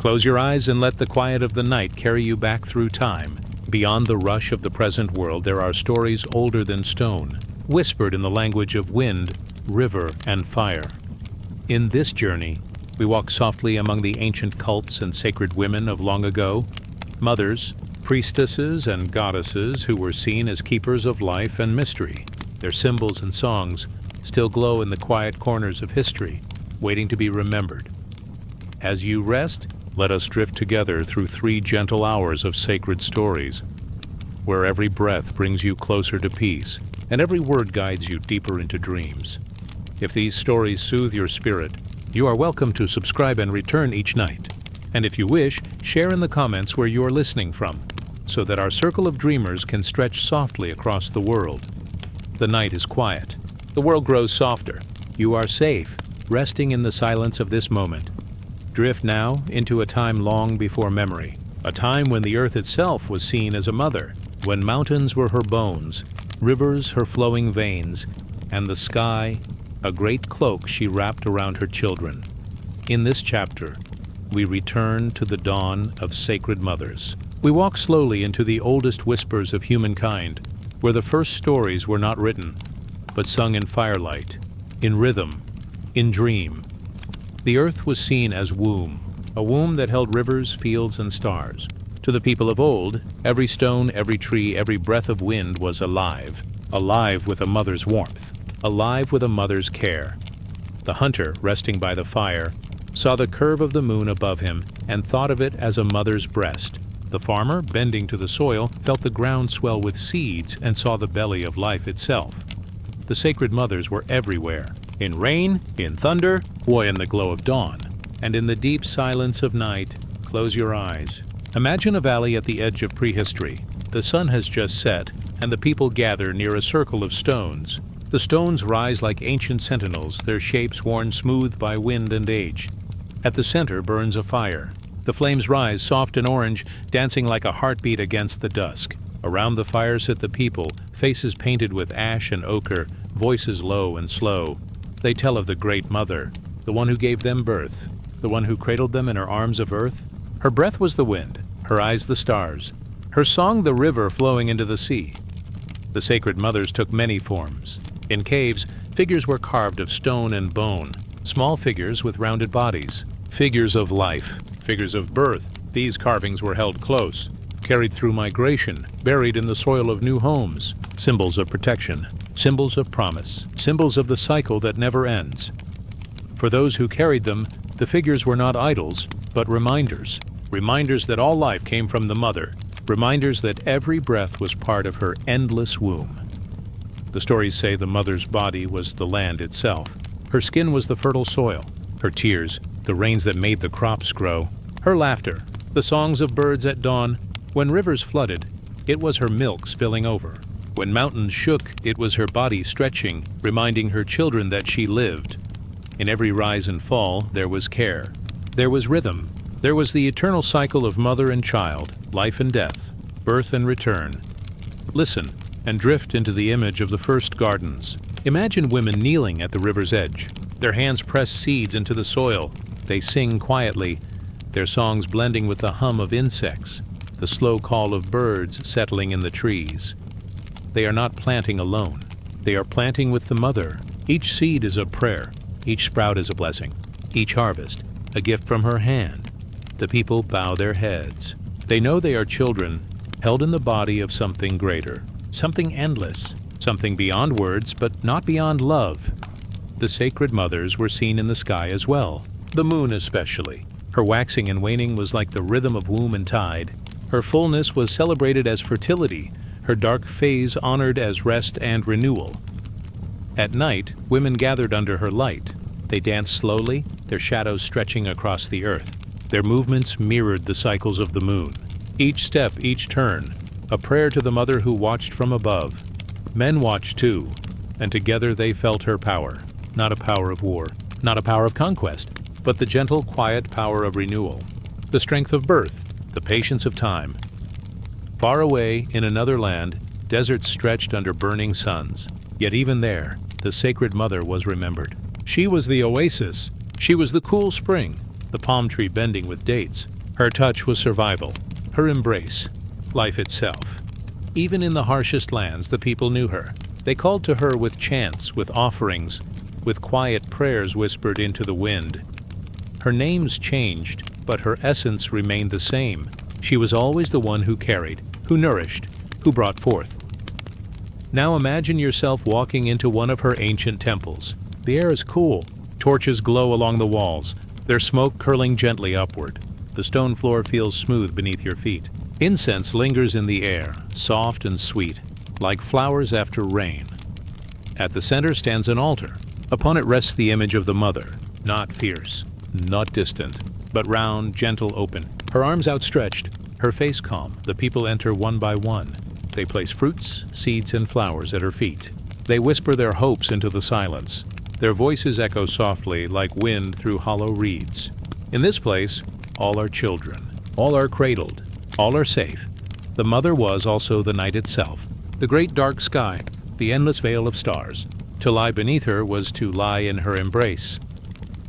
Close your eyes and let the quiet of the night carry you back through time. Beyond the rush of the present world, there are stories older than stone, whispered in the language of wind, river, and fire. In this journey, we walk softly among the ancient cults and sacred women of long ago, mothers, priestesses, and goddesses who were seen as keepers of life and mystery. Their symbols and songs still glow in the quiet corners of history, waiting to be remembered. As you rest, let us drift together through 3 gentle hours of sacred stories, where every breath brings you closer to peace, and every word guides you deeper into dreams. If these stories soothe your spirit, you are welcome to subscribe and return each night. And if you wish, share in the comments where you are listening from, so that our circle of dreamers can stretch softly across the world. The night is quiet. The world grows softer. You are safe, resting in the silence of this moment. Drift now into a time long before memory, a time when the earth itself was seen as a mother, when mountains were her bones, rivers her flowing veins, and the sky a great cloak she wrapped around her children. In this chapter, we return to the dawn of sacred mothers. We walk slowly into the oldest whispers of humankind, where the first stories were not written, but sung in firelight, in rhythm, in dream. The earth was seen as womb, a womb that held rivers, fields, and stars. To the people of old, every stone, every tree, every breath of wind was alive, alive with a mother's warmth, alive with a mother's care. The hunter, resting by the fire, saw the curve of the moon above him and thought of it as a mother's breast. The farmer, bending to the soil, felt the ground swell with seeds and saw the belly of life itself. The sacred mothers were everywhere, in rain, in thunder, or in the glow of dawn. And in the deep silence of night, close your eyes. Imagine a valley at the edge of prehistory. The sun has just set, and the people gather near a circle of stones. The stones rise like ancient sentinels, their shapes worn smooth by wind and age. At the center burns a fire. The flames rise, soft and orange, dancing like a heartbeat against the dusk. Around the fire sit the people, faces painted with ash and ochre, voices low and slow. They tell of the great mother, the one who gave them birth, the one who cradled them in her arms of earth. Her breath was the wind, her eyes the stars, her song the river flowing into the sea. The sacred mothers took many forms. In caves, figures were carved of stone and bone, small figures with rounded bodies, figures of life, figures of birth. These carvings were held close, carried through migration, buried in the soil of new homes, symbols of protection, symbols of promise, symbols of the cycle that never ends. For those who carried them, the figures were not idols, but reminders. Reminders that all life came from the mother, reminders that every breath was part of her endless womb. The stories say the mother's body was the land itself. Her skin was the fertile soil, her tears, the rains that made the crops grow, her laughter, the songs of birds at dawn. When rivers flooded, it was her milk spilling over. When mountains shook, it was her body stretching, reminding her children that she lived. In every rise and fall, there was care. There was rhythm. There was the eternal cycle of mother and child, life and death, birth and return. Listen and drift into the image of the first gardens. Imagine women kneeling at the river's edge. Their hands press seeds into the soil. They sing quietly, their songs blending with the hum of insects, the slow call of birds settling in the trees. They are not planting alone. They are planting with the mother. Each seed is a prayer. Each sprout is a blessing. Each harvest, a gift from her hand. The people bow their heads. They know they are children, held in the body of something greater, something endless, something beyond words, but not beyond love. The sacred mothers were seen in the sky as well, the moon especially. Her waxing and waning was like the rhythm of womb and tide. Her fullness was celebrated as fertility, her dark phase honored as rest and renewal. At night, women gathered under her light. They danced slowly, their shadows stretching across the earth. Their movements mirrored the cycles of the moon. Each step, each turn, a prayer to the mother who watched from above. Men watched too, and together they felt her power. Not a power of war, not a power of conquest, but the gentle, quiet power of renewal. The strength of birth, the patience of time. Far away, in another land, deserts stretched under burning suns. Yet even there, the sacred mother was remembered. She was the oasis. She was the cool spring. the palm tree bending with dates. Her touch was survival, her embrace, life itself. Even in the harshest lands, the people knew her. They called to her with chants, with offerings, with quiet prayers whispered into the wind. Her names changed, but her essence remained the same. She was always the one who carried, who nourished, who brought forth. Now imagine yourself walking into one of her ancient temples. The air is cool. Torches glow along the walls, their smoke curling gently upward. The stone floor feels smooth beneath your feet. Incense lingers in the air, soft and sweet, like flowers after rain. At the center stands an altar. Upon it rests the image of the mother, not fierce, not distant, but round, gentle, open. Her arms outstretched, her face calm. The people enter one by one. They place fruits, seeds, and flowers at her feet. They whisper their hopes into the silence. Their voices echo softly like wind through hollow reeds. In this place, all are children. All are cradled. All are safe. The mother was also the night itself, the great dark sky, the endless veil of stars. To lie beneath her was to lie in her embrace.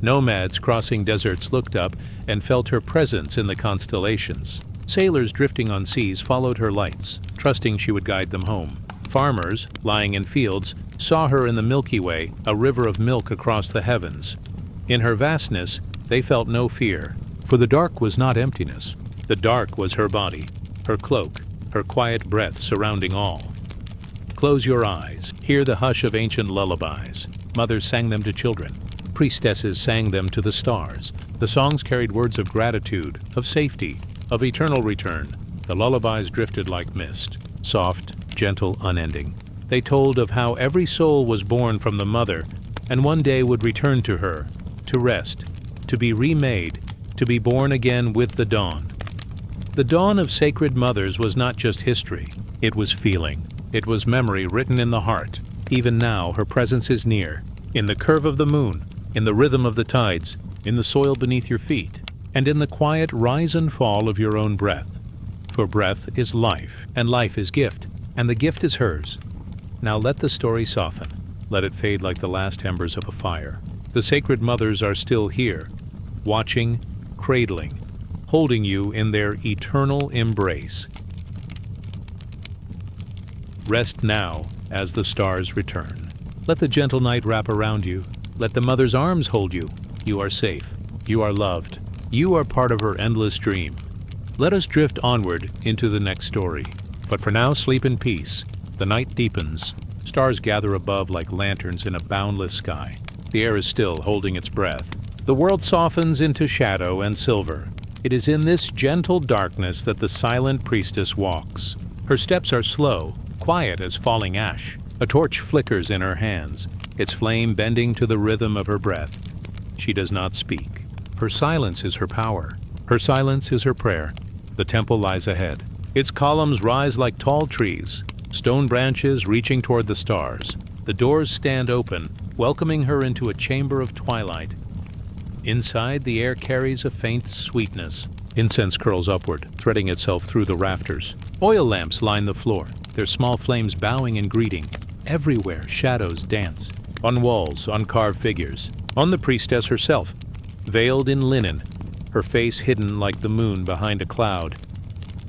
Nomads crossing deserts looked up and felt her presence in the constellations. Sailors drifting on seas followed her lights, trusting she would guide them home. Farmers, lying in fields, saw her in the Milky Way, a river of milk across the heavens. In her vastness, they felt no fear, for the dark was not emptiness. The dark was her body, her cloak, her quiet breath surrounding all. Close your eyes, hear the hush of ancient lullabies. Mothers sang them to children. Priestesses sang them to the stars. The songs carried words of gratitude, of safety, of eternal return. The lullabies drifted like mist, soft, gentle, unending. They told of how every soul was born from the mother and one day would return to her, to rest, to be remade, to be born again with the dawn. The dawn of sacred mothers was not just history, it was feeling. It was memory written in the heart. Even now, her presence is near, in the curve of the moon, in the rhythm of the tides, in the soil beneath your feet, and in the quiet rise and fall of your own breath. For breath is life, and life is gift, and the gift is hers. Now let the story soften. Let it fade like the last embers of a fire. The sacred mothers are still here, watching, cradling, holding you in their eternal embrace. Rest now as the stars return. Let the gentle night wrap around you. Let the mother's arms hold you. You are safe. You are loved. You are part of her endless dream. Let us drift onward into the next story. But for now, sleep in peace. The night deepens. Stars gather above like lanterns in a boundless sky. The air is still, holding its breath. The world softens into shadow and silver. It is in this gentle darkness that the silent priestess walks. Her steps are slow, quiet as falling ash. A torch flickers in her hands, its flame bending to the rhythm of her breath. She does not speak. Her silence is her power. Her silence is her prayer. The temple lies ahead. Its columns rise like tall trees, stone branches reaching toward the stars. The doors stand open, welcoming her into a chamber of twilight. Inside, the air carries a faint sweetness. Incense curls upward, threading itself through the rafters. Oil lamps line the floor, their small flames bowing and greeting. Everywhere, shadows dance. On walls, on carved figures. On the priestess herself, veiled in linen, her face hidden like the moon behind a cloud.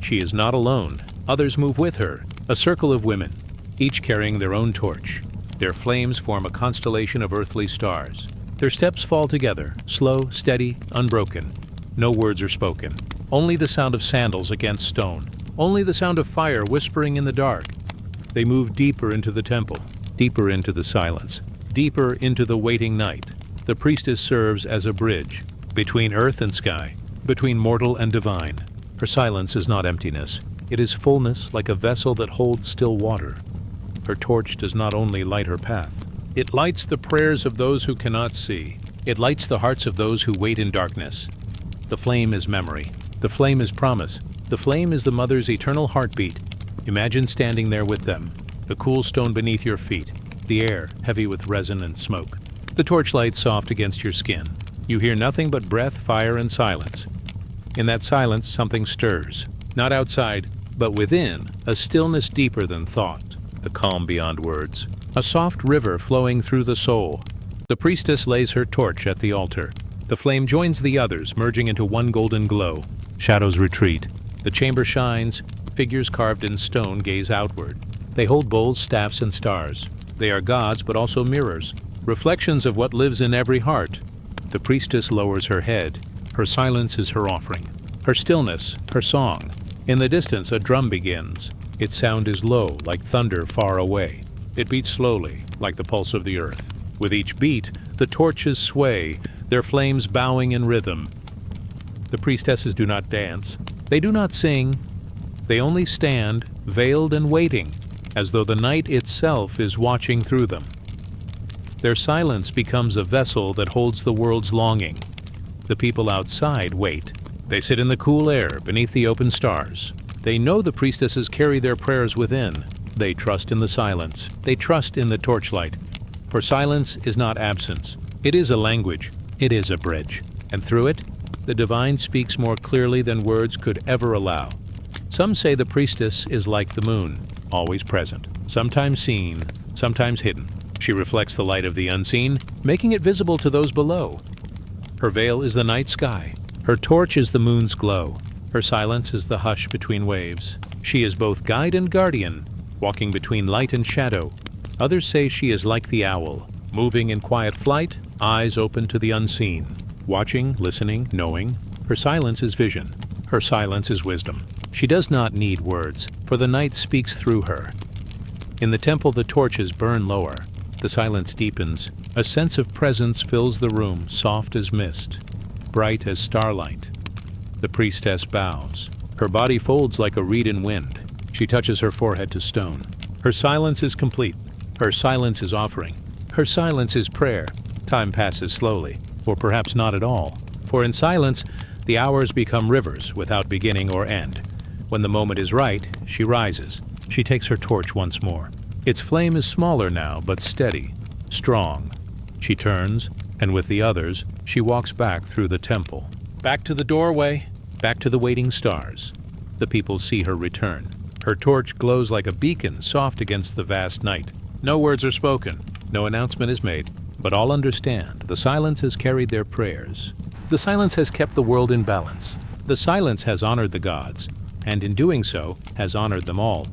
She is not alone. Others move with her, a circle of women, each carrying their own torch. Their flames form a constellation of earthly stars. Their steps fall together, slow, steady, unbroken. No words are spoken. Only the sound of sandals against stone. Only the sound of fire whispering in the dark. They move deeper into the temple, deeper into the silence, deeper into the waiting night. The priestess serves as a bridge between earth and sky, between mortal and divine. Her silence is not emptiness. It is fullness, like a vessel that holds still water. Her torch does not only light her path. It lights the prayers of those who cannot see. It lights the hearts of those who wait in darkness. The flame is memory. The flame is promise. The flame is the mother's eternal heartbeat. Imagine standing there with them, the cool stone beneath your feet, the air heavy with resin and smoke. The torchlight soft against your skin. You hear nothing but breath, fire, and silence. In that silence, something stirs. Not outside, but within, a stillness deeper than thought, a calm beyond words. A soft river flowing through the soul. The priestess lays her torch at the altar. The flame joins the others, merging into one golden glow. Shadows retreat. The chamber shines. Figures carved in stone gaze outward. They hold bowls, staffs, and stars. They are gods, but also mirrors, reflections of what lives in every heart. The priestess lowers her head. Her silence is her offering. Her stillness, her song. In the distance, a drum begins. Its sound is low, like thunder far away. It beats slowly, like the pulse of the earth. With each beat, the torches sway, their flames bowing in rhythm. The priestesses do not dance. They do not sing. They only stand, veiled and waiting, as though the night itself is watching through them. Their silence becomes a vessel that holds the world's longing. The people outside wait. They sit in the cool air, beneath the open stars. They know the priestesses carry their prayers within. They trust in the silence. They trust in the torchlight. For silence is not absence. It is a language. It is a bridge. And through it, the divine speaks more clearly than words could ever allow. Some say the priestess is like the moon, always present, sometimes seen, sometimes hidden. She reflects the light of the unseen, making it visible to those below. Her veil is the night sky. Her torch is the moon's glow. Her silence is the hush between waves. She is both guide and guardian, walking between light and shadow. Others say she is like the owl, moving in quiet flight, eyes open to the unseen. Watching, listening, knowing. Her silence is vision. Her silence is wisdom. She does not need words, for the night speaks through her. In the temple, the torches burn lower. The silence deepens. A sense of presence fills the room, soft as mist, bright as starlight. The priestess bows. Her body folds like a reed in wind. She touches her forehead to stone. Her silence is complete. Her silence is offering. Her silence is prayer. Time passes slowly, or perhaps not at all. For in silence, the hours become rivers without beginning or end. When the moment is right, she rises. She takes her torch once more. Its flame is smaller now, but steady, strong. She turns, and with the others, she walks back through the temple. Back to the doorway, back to the waiting stars. The people see her return. Her torch glows like a beacon, soft against the vast night. No words are spoken, no announcement is made, but all understand the silence has carried their prayers. The silence has kept the world in balance. The silence has honored the gods, and in doing so, has honored them all.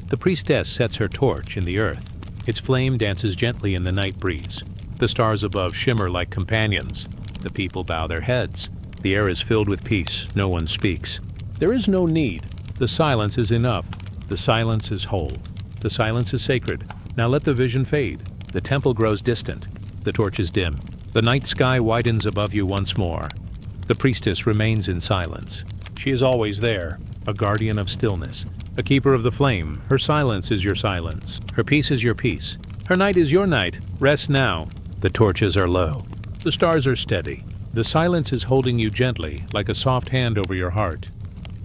The priestess sets her torch in the earth. Its flame dances gently in the night breeze. The stars above shimmer like companions. The people bow their heads. The air is filled with peace. No one speaks. There is no need. The silence is enough. The silence is whole. The silence is sacred. Now let the vision fade. The temple grows distant. The torch is dim. The night sky widens above you once more. The priestess remains in silence. She is always there, a guardian of stillness, a keeper of the flame. Her silence is your silence. Her peace is your peace. Her night is your night. Rest now. The torches are low. The stars are steady. The silence is holding you gently, like a soft hand over your heart.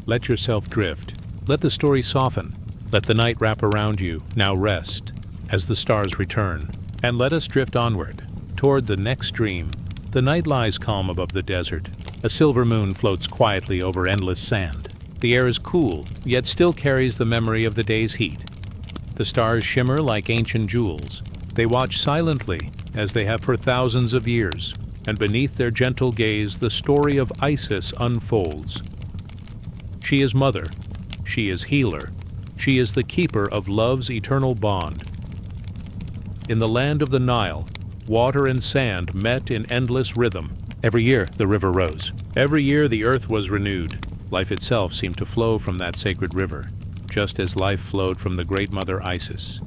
Let yourself drift. Let the story soften. Let the night wrap around you. Now rest, as the stars return. And let us drift onward, toward the next dream. The night lies calm above the desert. A silver moon floats quietly over endless sand. The air is cool, yet still carries the memory of the day's heat. The stars shimmer like ancient jewels. They watch silently, as they have for thousands of years, and beneath their gentle gaze the story of Isis unfolds. She is mother. She is healer. She is the keeper of love's eternal bond. In the land of the Nile, water and sand met in endless rhythm. Every year the river rose. Every year the earth was renewed. Life itself seemed to flow from that sacred river, just as life flowed from the great mother Isis.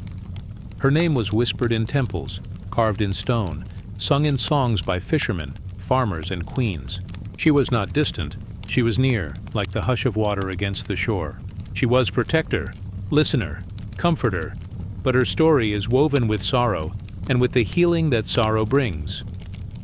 Her name was whispered in temples, carved in stone, sung in songs by fishermen, farmers, and queens. She was not distant. She was near, like the hush of water against the shore. She was protector, listener, comforter, but her story is woven with sorrow and with the healing that sorrow brings.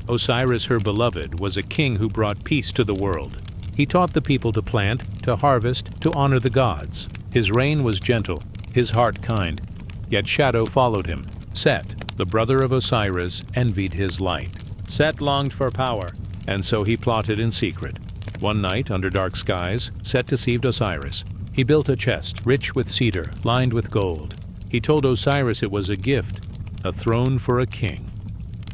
Osiris, her beloved, was a king who brought peace to the world. He taught the people to plant, to harvest, to honor the gods. His reign was gentle, his heart kind, yet shadow followed him. Set, the brother of Osiris, envied his light. Set longed for power, and so he plotted in secret. One night, under dark skies, Set deceived Osiris. He built a chest, rich with cedar, lined with gold. He told Osiris it was a gift, a throne for a king.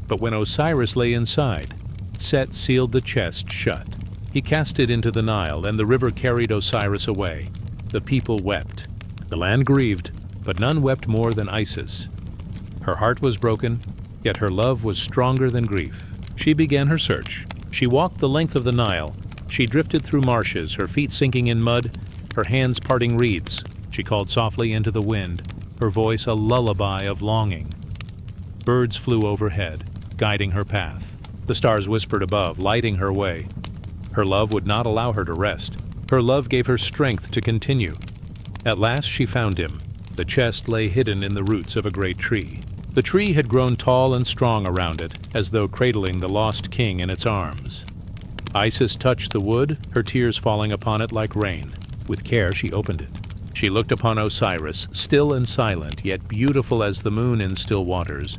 But when Osiris lay inside, Set sealed the chest shut. He cast it into the Nile, and the river carried Osiris away. The people wept. The land grieved, but none wept more than Isis. Her heart was broken, yet her love was stronger than grief. She began her search. She walked the length of the Nile. She drifted through marshes, her feet sinking in mud, her hands parting reeds. She called softly into the wind, her voice a lullaby of longing. Birds flew overhead, guiding her path. The stars whispered above, lighting her way. Her love would not allow her to rest. Her love gave her strength to continue. At last she found him. The chest lay hidden in the roots of a great tree. The tree had grown tall and strong around it, as though cradling the lost king in its arms. Isis touched the wood, her tears falling upon it like rain. With care she opened it. She looked upon Osiris, still and silent, yet beautiful as the moon in still waters.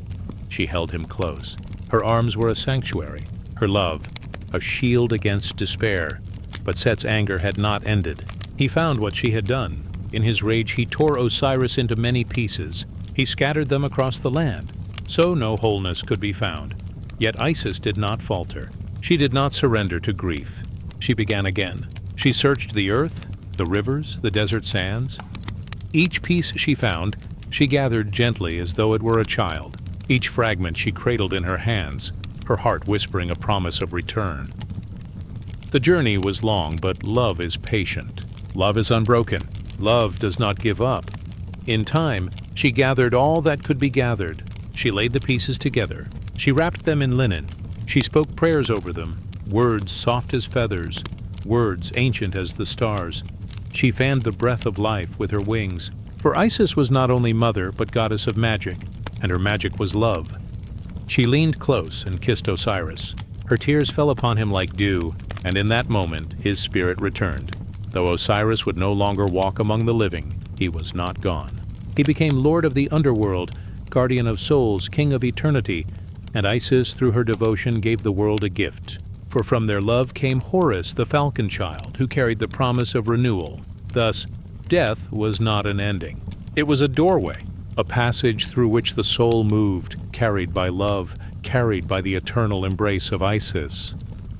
She held him close. Her arms were a sanctuary, her love a shield against despair. But Set's anger had not ended. He found what she had done. In his rage he tore Osiris into many pieces. He scattered them across the land. So no wholeness could be found. Yet Isis did not falter. She did not surrender to grief. She began again. She searched the earth, the rivers, the desert sands. Each piece she found, she gathered gently as though it were a child. Each fragment she cradled in her hands, her heart whispering a promise of return. The journey was long, but love is patient. Love is unbroken. Love does not give up. In time, she gathered all that could be gathered. She laid the pieces together. She wrapped them in linen. She spoke prayers over them, words soft as feathers, words ancient as the stars. She fanned the breath of life with her wings. For Isis was not only mother, but goddess of magic, and her magic was love. She leaned close and kissed Osiris. Her tears fell upon him like dew, and in that moment his spirit returned. Though Osiris would no longer walk among the living, he was not gone. He became lord of the underworld, guardian of souls, king of eternity, and Isis, through her devotion, gave the world a gift. For from their love came Horus, the falcon child, who carried the promise of renewal. Thus, death was not an ending. It was a doorway, a passage through which the soul moved, carried by love, carried by the eternal embrace of Isis.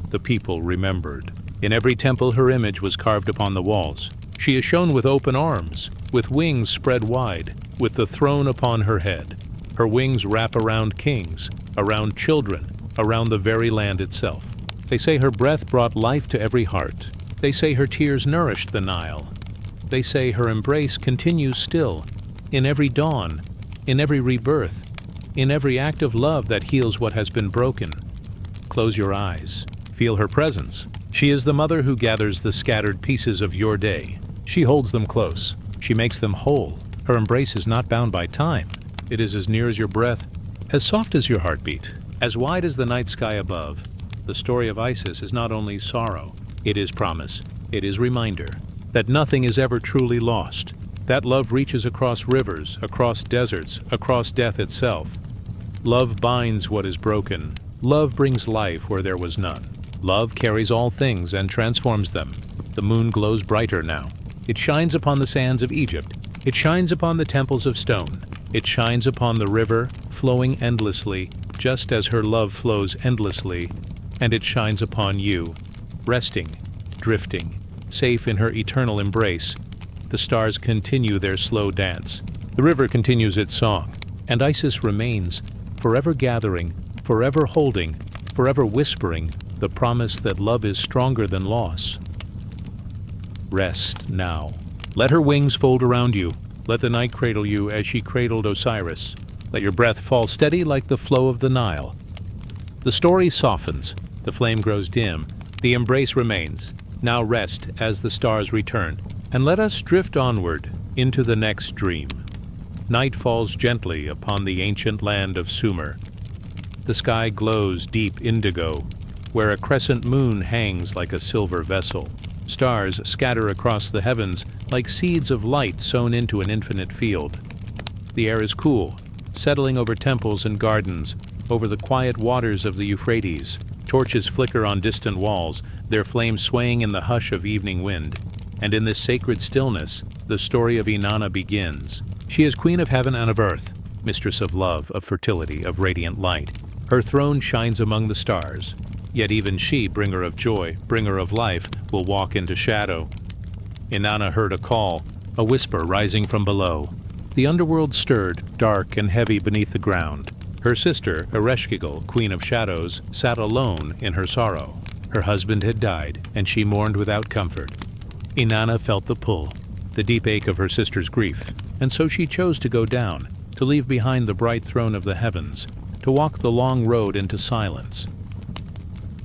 The people remembered. In every temple her image was carved upon the walls. She is shown with open arms, with wings spread wide, with the throne upon her head. Her wings wrap around kings, around children, around the very land itself. They say her breath brought life to every heart. They say her tears nourished the Nile. They say her embrace continues still, in every dawn, in every rebirth, in every act of love that heals what has been broken. Close your eyes. Feel her presence. She is the mother who gathers the scattered pieces of your day. She holds them close. She makes them whole. Her embrace is not bound by time. It is as near as your breath, as soft as your heartbeat, as wide as the night sky above. The story of Isis is not only sorrow, it is promise, it is reminder that nothing is ever truly lost, that love reaches across rivers, across deserts, across death itself. Love binds what is broken. Love brings life where there was none. Love carries all things and transforms them. The moon glows brighter now. It shines upon the sands of Egypt. It shines upon the temples of stone. It shines upon the river, flowing endlessly, just as her love flows endlessly, and it shines upon you, resting, drifting, safe in her eternal embrace. The stars continue their slow dance. The river continues its song, and Isis remains, forever gathering, forever holding, forever whispering the promise that love is stronger than loss. Rest now. Let her wings fold around you. Let the night cradle you as she cradled Osiris. Let your breath fall steady like the flow of the Nile. The story softens. The flame grows dim. The embrace remains. Now rest as the stars return, and let us drift onward into the next dream. Night falls gently upon the ancient land of Sumer. The sky glows deep indigo, where a crescent moon hangs like a silver vessel. Stars scatter across the heavens like seeds of light sown into an infinite field. The air is cool, settling over temples and gardens, over the quiet waters of the Euphrates. Torches flicker on distant walls, their flames swaying in the hush of evening wind. And in this sacred stillness, the story of Inanna begins. She is queen of heaven and of earth, mistress of love, of fertility, of radiant light. Her throne shines among the stars. Yet even she, bringer of joy, bringer of life, will walk into shadow. Inanna heard a call, a whisper rising from below. The underworld stirred, dark and heavy beneath the ground. Her sister, Ereshkigal, Queen of Shadows, sat alone in her sorrow. Her husband had died, and she mourned without comfort. Inanna felt the pull, the deep ache of her sister's grief, and so she chose to go down, to leave behind the bright throne of the heavens, to walk the long road into silence.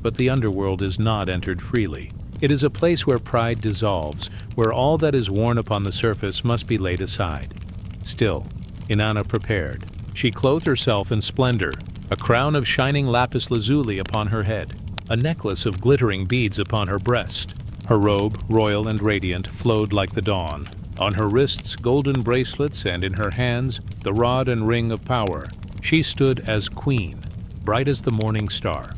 But the underworld is not entered freely. It is a place where pride dissolves, where all that is worn upon the surface must be laid aside. Still, Inanna prepared. She clothed herself in splendor, a crown of shining lapis lazuli upon her head, a necklace of glittering beads upon her breast. Her robe, royal and radiant, flowed like the dawn. On her wrists, golden bracelets, and in her hands, the rod and ring of power. She stood as queen, bright as the morning star.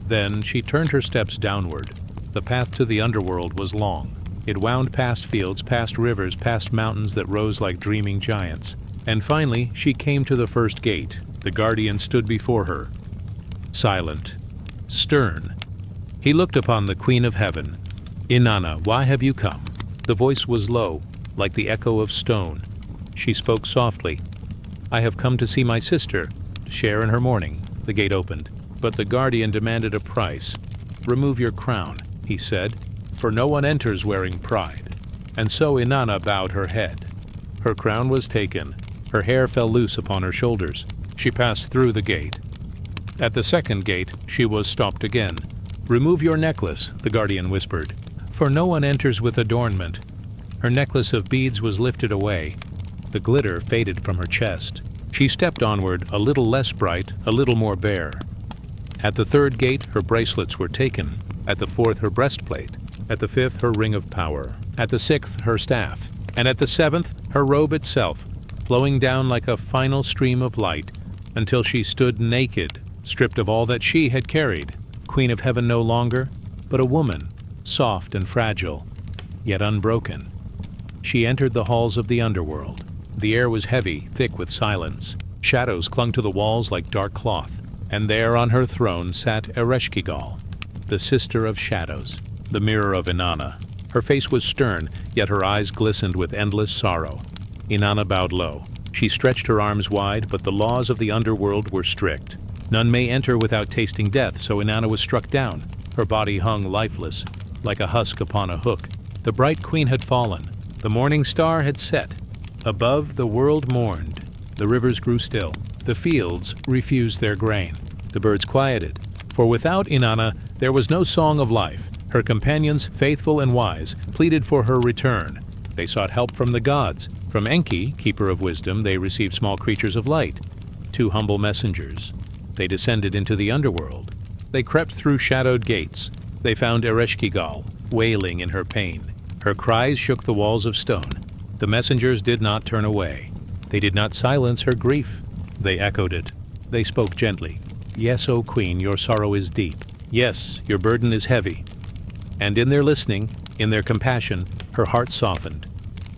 Then she turned her steps downward. The path to the underworld was long. It wound past fields, past rivers, past mountains that rose like dreaming giants. And finally, she came to the first gate. The guardian stood before her, silent, stern. He looked upon the Queen of Heaven. "Inanna, why have you come?" The voice was low, like the echo of stone. She spoke softly. "I have come to see my sister, to share in her mourning." The gate opened, but the guardian demanded a price. "Remove your crown," he said, "for no one enters wearing pride." And so Inanna bowed her head. Her crown was taken. Her hair fell loose upon her shoulders. She passed through the gate. At the second gate, she was stopped again. "Remove your necklace," the guardian whispered, "for no one enters with adornment." Her necklace of beads was lifted away. The glitter faded from her chest. She stepped onward, a little less bright, a little more bare. At the third gate, her bracelets were taken. At the fourth, her breastplate. At the fifth, her ring of power. At the sixth, her staff. And at the seventh, her robe itself, flowing down like a final stream of light, until she stood naked, stripped of all that she had carried, Queen of Heaven no longer, but a woman, soft and fragile, yet unbroken. She entered the halls of the underworld. The air was heavy, thick with silence. Shadows clung to the walls like dark cloth, and there on her throne sat Ereshkigal, the sister of shadows, the mirror of Inanna. Her face was stern, yet her eyes glistened with endless sorrow. Inanna bowed low. She stretched her arms wide, but the laws of the underworld were strict. None may enter without tasting death, so Inanna was struck down. Her body hung lifeless, like a husk upon a hook. The bright queen had fallen. The morning star had set. Above, the world mourned. The rivers grew still. The fields refused their grain. The birds quieted. For without Inanna, there was no song of life. Her companions, faithful and wise, pleaded for her return. They sought help from the gods. From Enki, keeper of wisdom, they received small creatures of light, 2 humble messengers. They descended into the underworld. They crept through shadowed gates. They found Ereshkigal, wailing in her pain. Her cries shook the walls of stone. The messengers did not turn away. They did not silence her grief. They echoed it. They spoke gently. "Yes, O Queen, your sorrow is deep. Yes, your burden is heavy." And in their listening, in their compassion, her heart softened.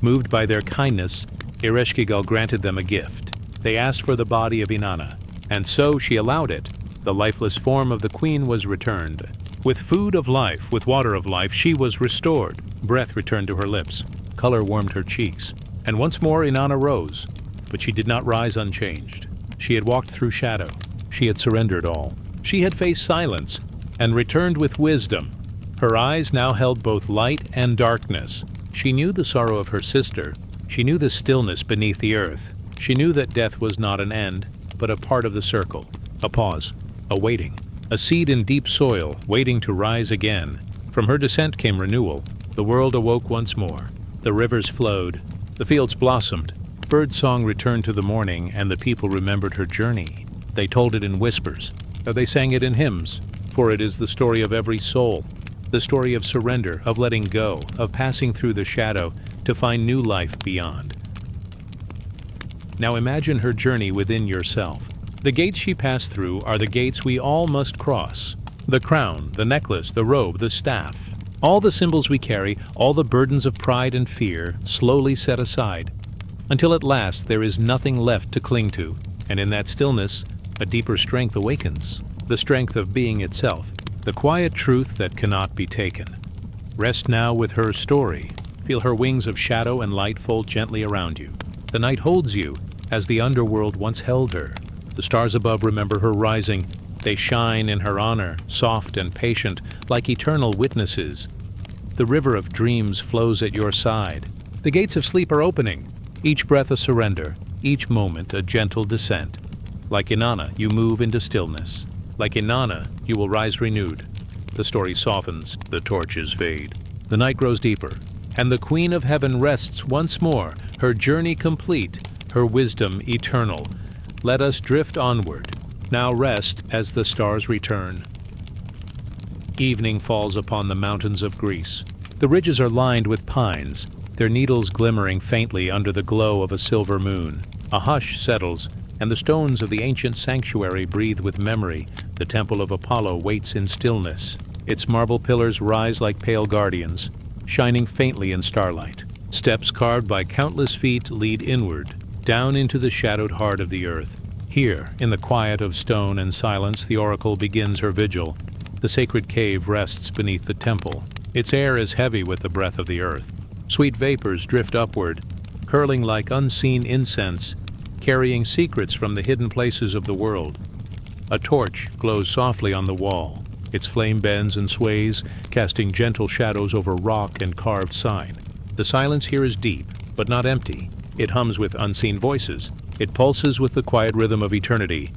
Moved by their kindness, Ereshkigal granted them a gift. They asked for the body of Inanna, and so she allowed it. The lifeless form of the queen was returned. With food of life, with water of life, she was restored. Breath returned to her lips. Color warmed her cheeks. And once more Inanna rose, but she did not rise unchanged. She had walked through shadow. She had surrendered all. She had faced silence and returned with wisdom. Her eyes now held both light and darkness. She knew the sorrow of her sister. She knew the stillness beneath the earth. She knew that death was not an end, but a part of the circle. A pause, a waiting, a seed in deep soil, waiting to rise again. From her descent came renewal. The world awoke once more. The rivers flowed. The fields blossomed. Birdsong returned to the morning, and the people remembered her journey. They told it in whispers, or they sang it in hymns, for it is the story of every soul. The story of surrender, of letting go, of passing through the shadow to find new life beyond. Now imagine her journey within yourself. The gates she passed through are the gates we all must cross. The crown, the necklace, the robe, the staff. All the symbols we carry, all the burdens of pride and fear, slowly set aside, until at last there is nothing left to cling to, and in that stillness, a deeper strength awakens, the strength of being itself. the quiet truth that cannot be taken. Rest now with her story. Feel her wings of shadow and light fold gently around you. The night holds you, as the underworld once held her. The stars above remember her rising. They shine in her honor, soft and patient, like eternal witnesses. The river of dreams flows at your side. The gates of sleep are opening, each breath a surrender, each moment a gentle descent. Like Inanna, you move into stillness. Like Inanna, you will rise renewed. The story softens, the torches fade. The night grows deeper, and the Queen of Heaven rests once more, her journey complete, her wisdom eternal. Let us drift onward. Now rest as the stars return. Evening falls upon the mountains of Greece. The ridges are lined with pines, their needles glimmering faintly under the glow of a silver moon. A hush settles, and the stones of the ancient sanctuary breathe with memory. The temple of Apollo waits in stillness. Its marble pillars rise like pale guardians, shining faintly in starlight. Steps carved by countless feet lead inward, down into the shadowed heart of the earth. Here, in the quiet of stone and silence, the oracle begins her vigil. The sacred cave rests beneath the temple. Its air is heavy with the breath of the earth. Sweet vapors drift upward, curling like unseen incense, carrying secrets from the hidden places of the world. A torch glows softly on the wall. Its flame bends and sways, casting gentle shadows over rock and carved sign. The silence here is deep, but not empty. It hums with unseen voices. It pulses with the quiet rhythm of eternity.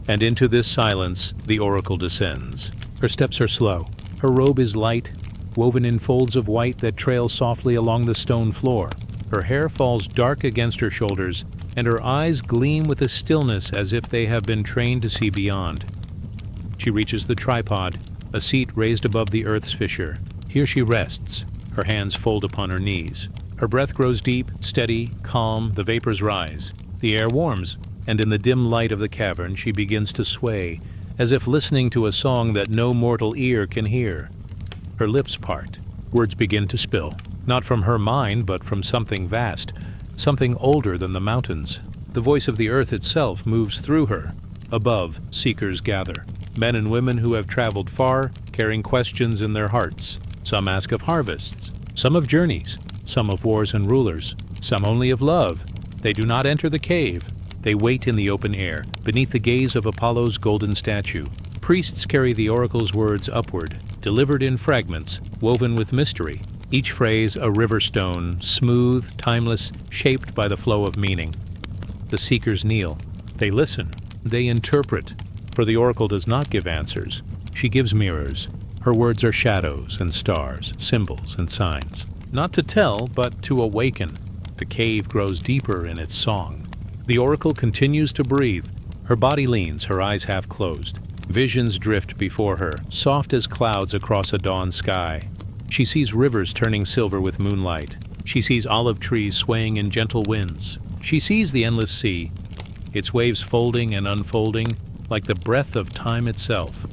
And into this silence, the oracle descends. Her steps are slow. Her robe is light, woven in folds of white that trail softly along the stone floor. Her hair falls dark against her shoulders, and her eyes gleam with a stillness as if they have been trained to see beyond. She reaches the tripod, a seat raised above the earth's fissure. Here she rests, her hands fold upon her knees. Her breath grows deep, steady, calm. The vapors rise. The air warms, and in the dim light of the cavern she begins to sway, as if listening to a song that no mortal ear can hear. Her lips part. Words begin to spill, not from her mind, but from something vast, something older than the mountains. The voice of the earth itself moves through her. Above, seekers gather. Men and women who have traveled far, carrying questions in their hearts. Some ask of harvests, some of journeys, some of wars and rulers, some only of love. They do not enter the cave. They wait in the open air, beneath the gaze of Apollo's golden statue. Priests carry the oracle's words upward, delivered in fragments, woven with mystery. Each phrase a river stone, smooth, timeless, shaped by the flow of meaning. The seekers kneel. They listen. They interpret. For the oracle does not give answers. She gives mirrors. Her words are shadows and stars, symbols and signs. Not to tell, but to awaken. The cave grows deeper in its song. The oracle continues to breathe. Her body leans, her eyes half closed. Visions drift before her, soft as clouds across a dawn sky. She sees rivers turning silver with moonlight. She sees olive trees swaying in gentle winds. She sees the endless sea, its waves folding and unfolding like the breath of time itself.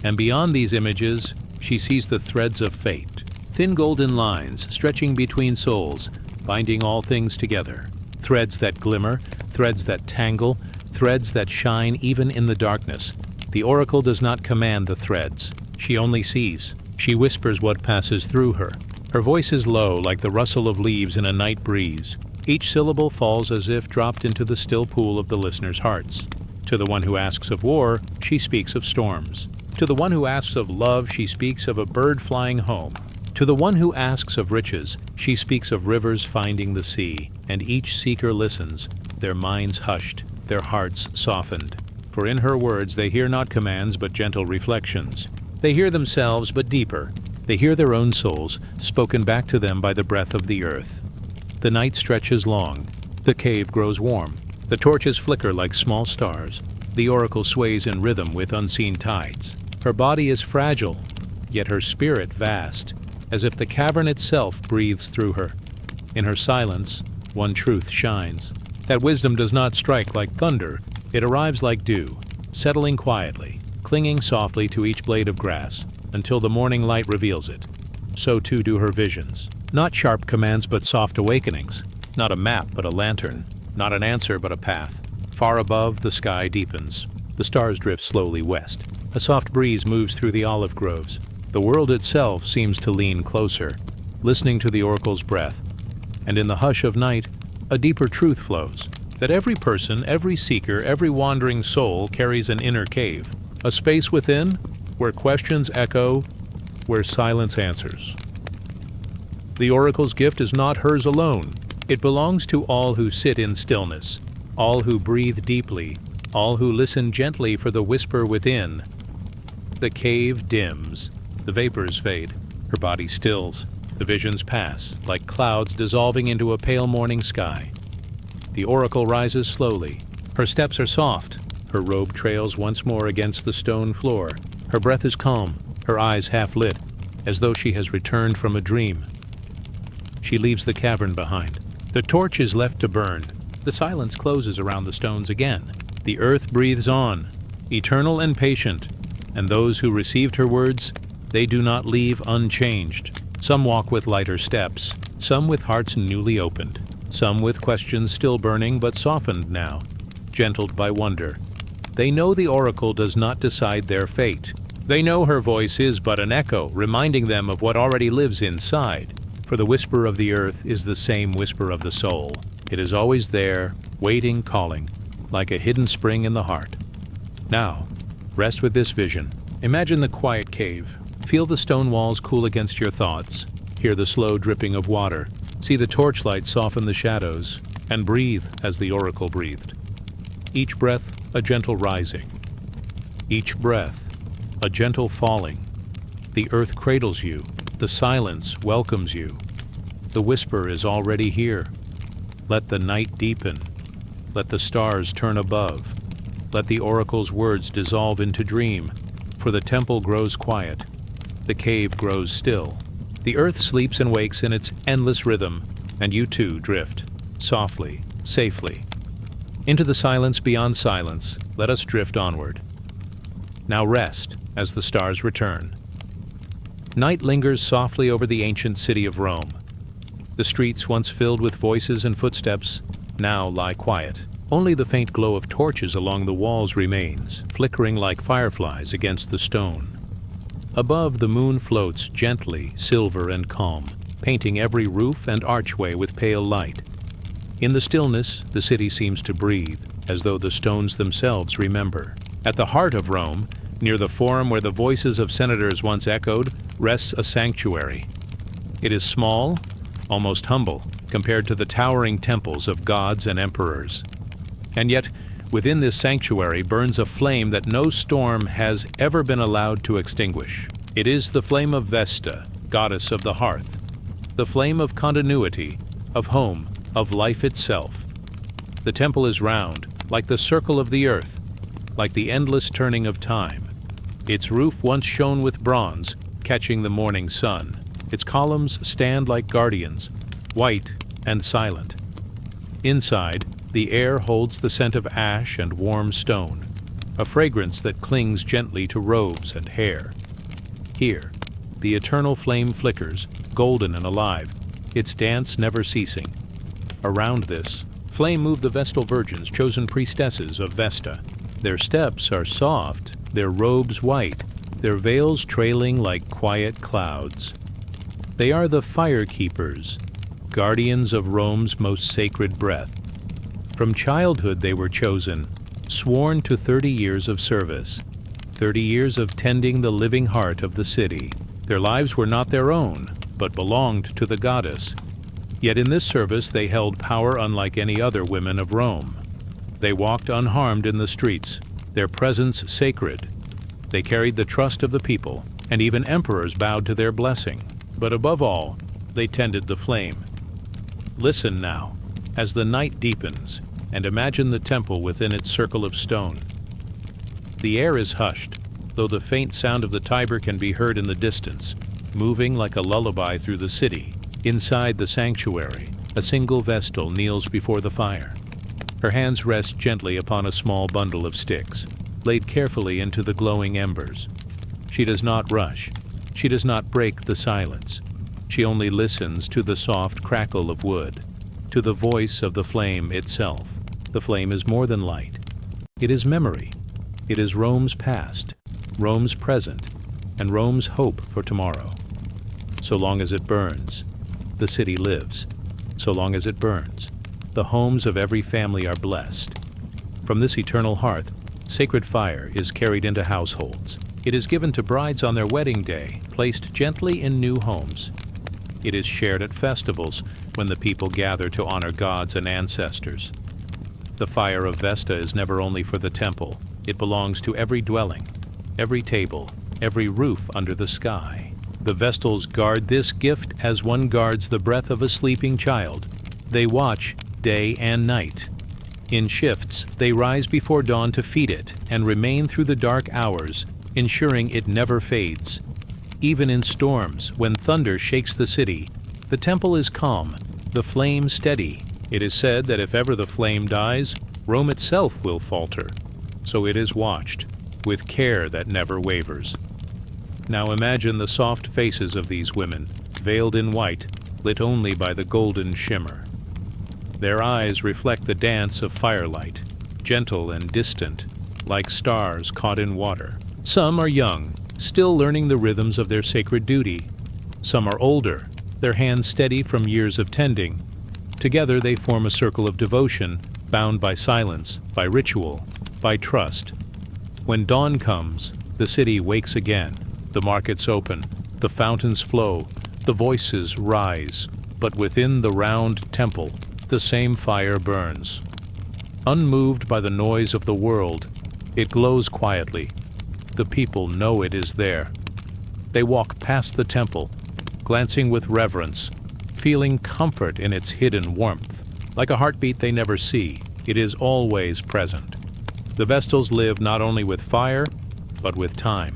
And beyond these images, she sees the threads of fate, thin golden lines stretching between souls, binding all things together. Threads that glimmer, threads that tangle, threads that shine even in the darkness. The oracle does not command the threads. She only sees. She whispers what passes through her. Her voice is low, like the rustle of leaves in a night breeze. Each syllable falls as if dropped into the still pool of the listener's hearts. To the one who asks of war, she speaks of storms. To the one who asks of love, she speaks of a bird flying home. To the one who asks of riches, she speaks of rivers finding the sea. And each seeker listens, their minds hushed, their hearts softened. For in her words they hear not commands but gentle reflections. They hear themselves but deeper. They hear their own souls, spoken back to them by the breath of the earth. The night stretches long. The cave grows warm. The torches flicker like small stars. The oracle sways in rhythm with unseen tides. Her body is fragile, yet her spirit vast, as if the cavern itself breathes through her. In her silence, one truth shines. That wisdom does not strike like thunder. It arrives like dew, settling quietly, clinging softly to each blade of grass, until the morning light reveals it. So too do her visions. Not sharp commands but soft awakenings. Not a map but a lantern. Not an answer but a path. Far above, the sky deepens. The stars drift slowly west. A soft breeze moves through the olive groves. The world itself seems to lean closer, listening to the oracle's breath. And in the hush of night, a deeper truth flows, that every person, every seeker, every wandering soul carries an inner cave, a space within where questions echo, where silence answers. The oracle's gift is not hers alone. It belongs to all who sit in stillness, all who breathe deeply, all who listen gently for the whisper within. The cave dims, the vapors fade, her body stills, the visions pass, like clouds dissolving into a pale morning sky. The oracle rises slowly. Her steps are soft, her robe trails once more against the stone floor. Her breath is calm, her eyes half lit, as though she has returned from a dream. She leaves the cavern behind. The torch is left to burn. The silence closes around the stones again. The earth breathes on, eternal and patient, and those who received her words, they do not leave unchanged. Some walk with lighter steps, some with hearts newly opened, some with questions still burning but softened now, gentled by wonder. They know the oracle does not decide their fate. They know her voice is but an echo, reminding them of what already lives inside. For the whisper of the earth is the same whisper of the soul. It is always there, waiting, calling, like a hidden spring in the heart. Now, rest with this vision. Imagine the quiet cave. Feel the stone walls cool against your thoughts. Hear the slow dripping of water. See the torchlight soften the shadows. And breathe as the oracle breathed. Each breath, a gentle rising. Each breath, a gentle falling. The earth cradles you. The silence welcomes you. The whisper is already here. Let the night deepen. Let the stars turn above. Let the oracle's words dissolve into dream. For the temple grows quiet. The cave grows still. The earth sleeps and wakes in its endless rhythm, and you too drift, softly, safely. Into the silence beyond silence, let us drift onward. Now rest as the stars return. Night lingers softly over the ancient city of Rome. The streets, once filled with voices and footsteps, now lie quiet. Only the faint glow of torches along the walls remains, flickering like fireflies against the stone. Above, the moon floats gently, silver and calm, painting every roof and archway with pale light. In the stillness, the city seems to breathe, as though the stones themselves remember. At the heart of Rome, near the forum where the voices of senators once echoed, rests a sanctuary. It is small, almost humble, compared to the towering temples of gods and emperors. And yet, within this sanctuary burns a flame that no storm has ever been allowed to extinguish. It is the flame of Vesta, goddess of the hearth, the flame of continuity, of home, of life itself. The temple is round, like the circle of the earth, like the endless turning of time. Its roof once shone with bronze, catching the morning sun. Its columns stand like guardians, white and silent. Inside, the air holds the scent of ash and warm stone, a fragrance that clings gently to robes and hair. Here, the eternal flame flickers, golden and alive, its dance never ceasing. Around this flame move the Vestal Virgins, chosen priestesses of Vesta. Their steps are soft, their robes white, their veils trailing like quiet clouds. They are the fire keepers, guardians of Rome's most sacred breath. From childhood they were chosen, sworn to 30 years of service, 30 years of tending the living heart of the city. Their lives were not their own, but belonged to the goddess. Yet in this service they held power unlike any other women of Rome. They walked unharmed in the streets, their presence sacred. They carried the trust of the people, and even emperors bowed to their blessing. But above all, they tended the flame. Listen now, as the night deepens, and imagine the temple within its circle of stone. The air is hushed, though the faint sound of the Tiber can be heard in the distance, moving like a lullaby through the city. Inside the sanctuary, a single Vestal kneels before the fire. Her hands rest gently upon a small bundle of sticks, laid carefully into the glowing embers. She does not rush. She does not break the silence. She only listens to the soft crackle of wood, to the voice of the flame itself. The flame is more than light. It is memory. It is Rome's past. Rome's present, and Rome's hope for tomorrow. So long as it burns, the city lives. So long as it burns, the homes of every family are blessed. From this eternal hearth, sacred fire is carried into households. It is given to brides on their wedding day, placed gently in new homes. It is shared at festivals when the people gather to honor gods and ancestors. The fire of Vesta is never only for the temple. It belongs to every dwelling, every table, every roof under the sky. The Vestals guard this gift as one guards the breath of a sleeping child. They watch day and night. In shifts, they rise before dawn to feed it and remain through the dark hours, ensuring it never fades. Even in storms, when thunder shakes the city, the temple is calm, the flame steady. It is said that if ever the flame dies, Rome itself will falter. So it is watched, with care that never wavers. Now imagine the soft faces of these women, veiled in white, lit only by the golden shimmer. Their eyes reflect the dance of firelight, gentle and distant, like stars caught in water. Some are young, still learning the rhythms of their sacred duty. Some are older, their hands steady from years of tending. Together they form a circle of devotion, bound by silence, by ritual, by trust. When dawn comes, the city wakes again. The markets open, the fountains flow, the voices rise, but within the round temple, the same fire burns. Unmoved by the noise of the world, it glows quietly. The people know it is there. They walk past the temple, glancing with reverence, feeling comfort in its hidden warmth. Like a heartbeat they never see, it is always present. The Vestals live not only with fire, but with time.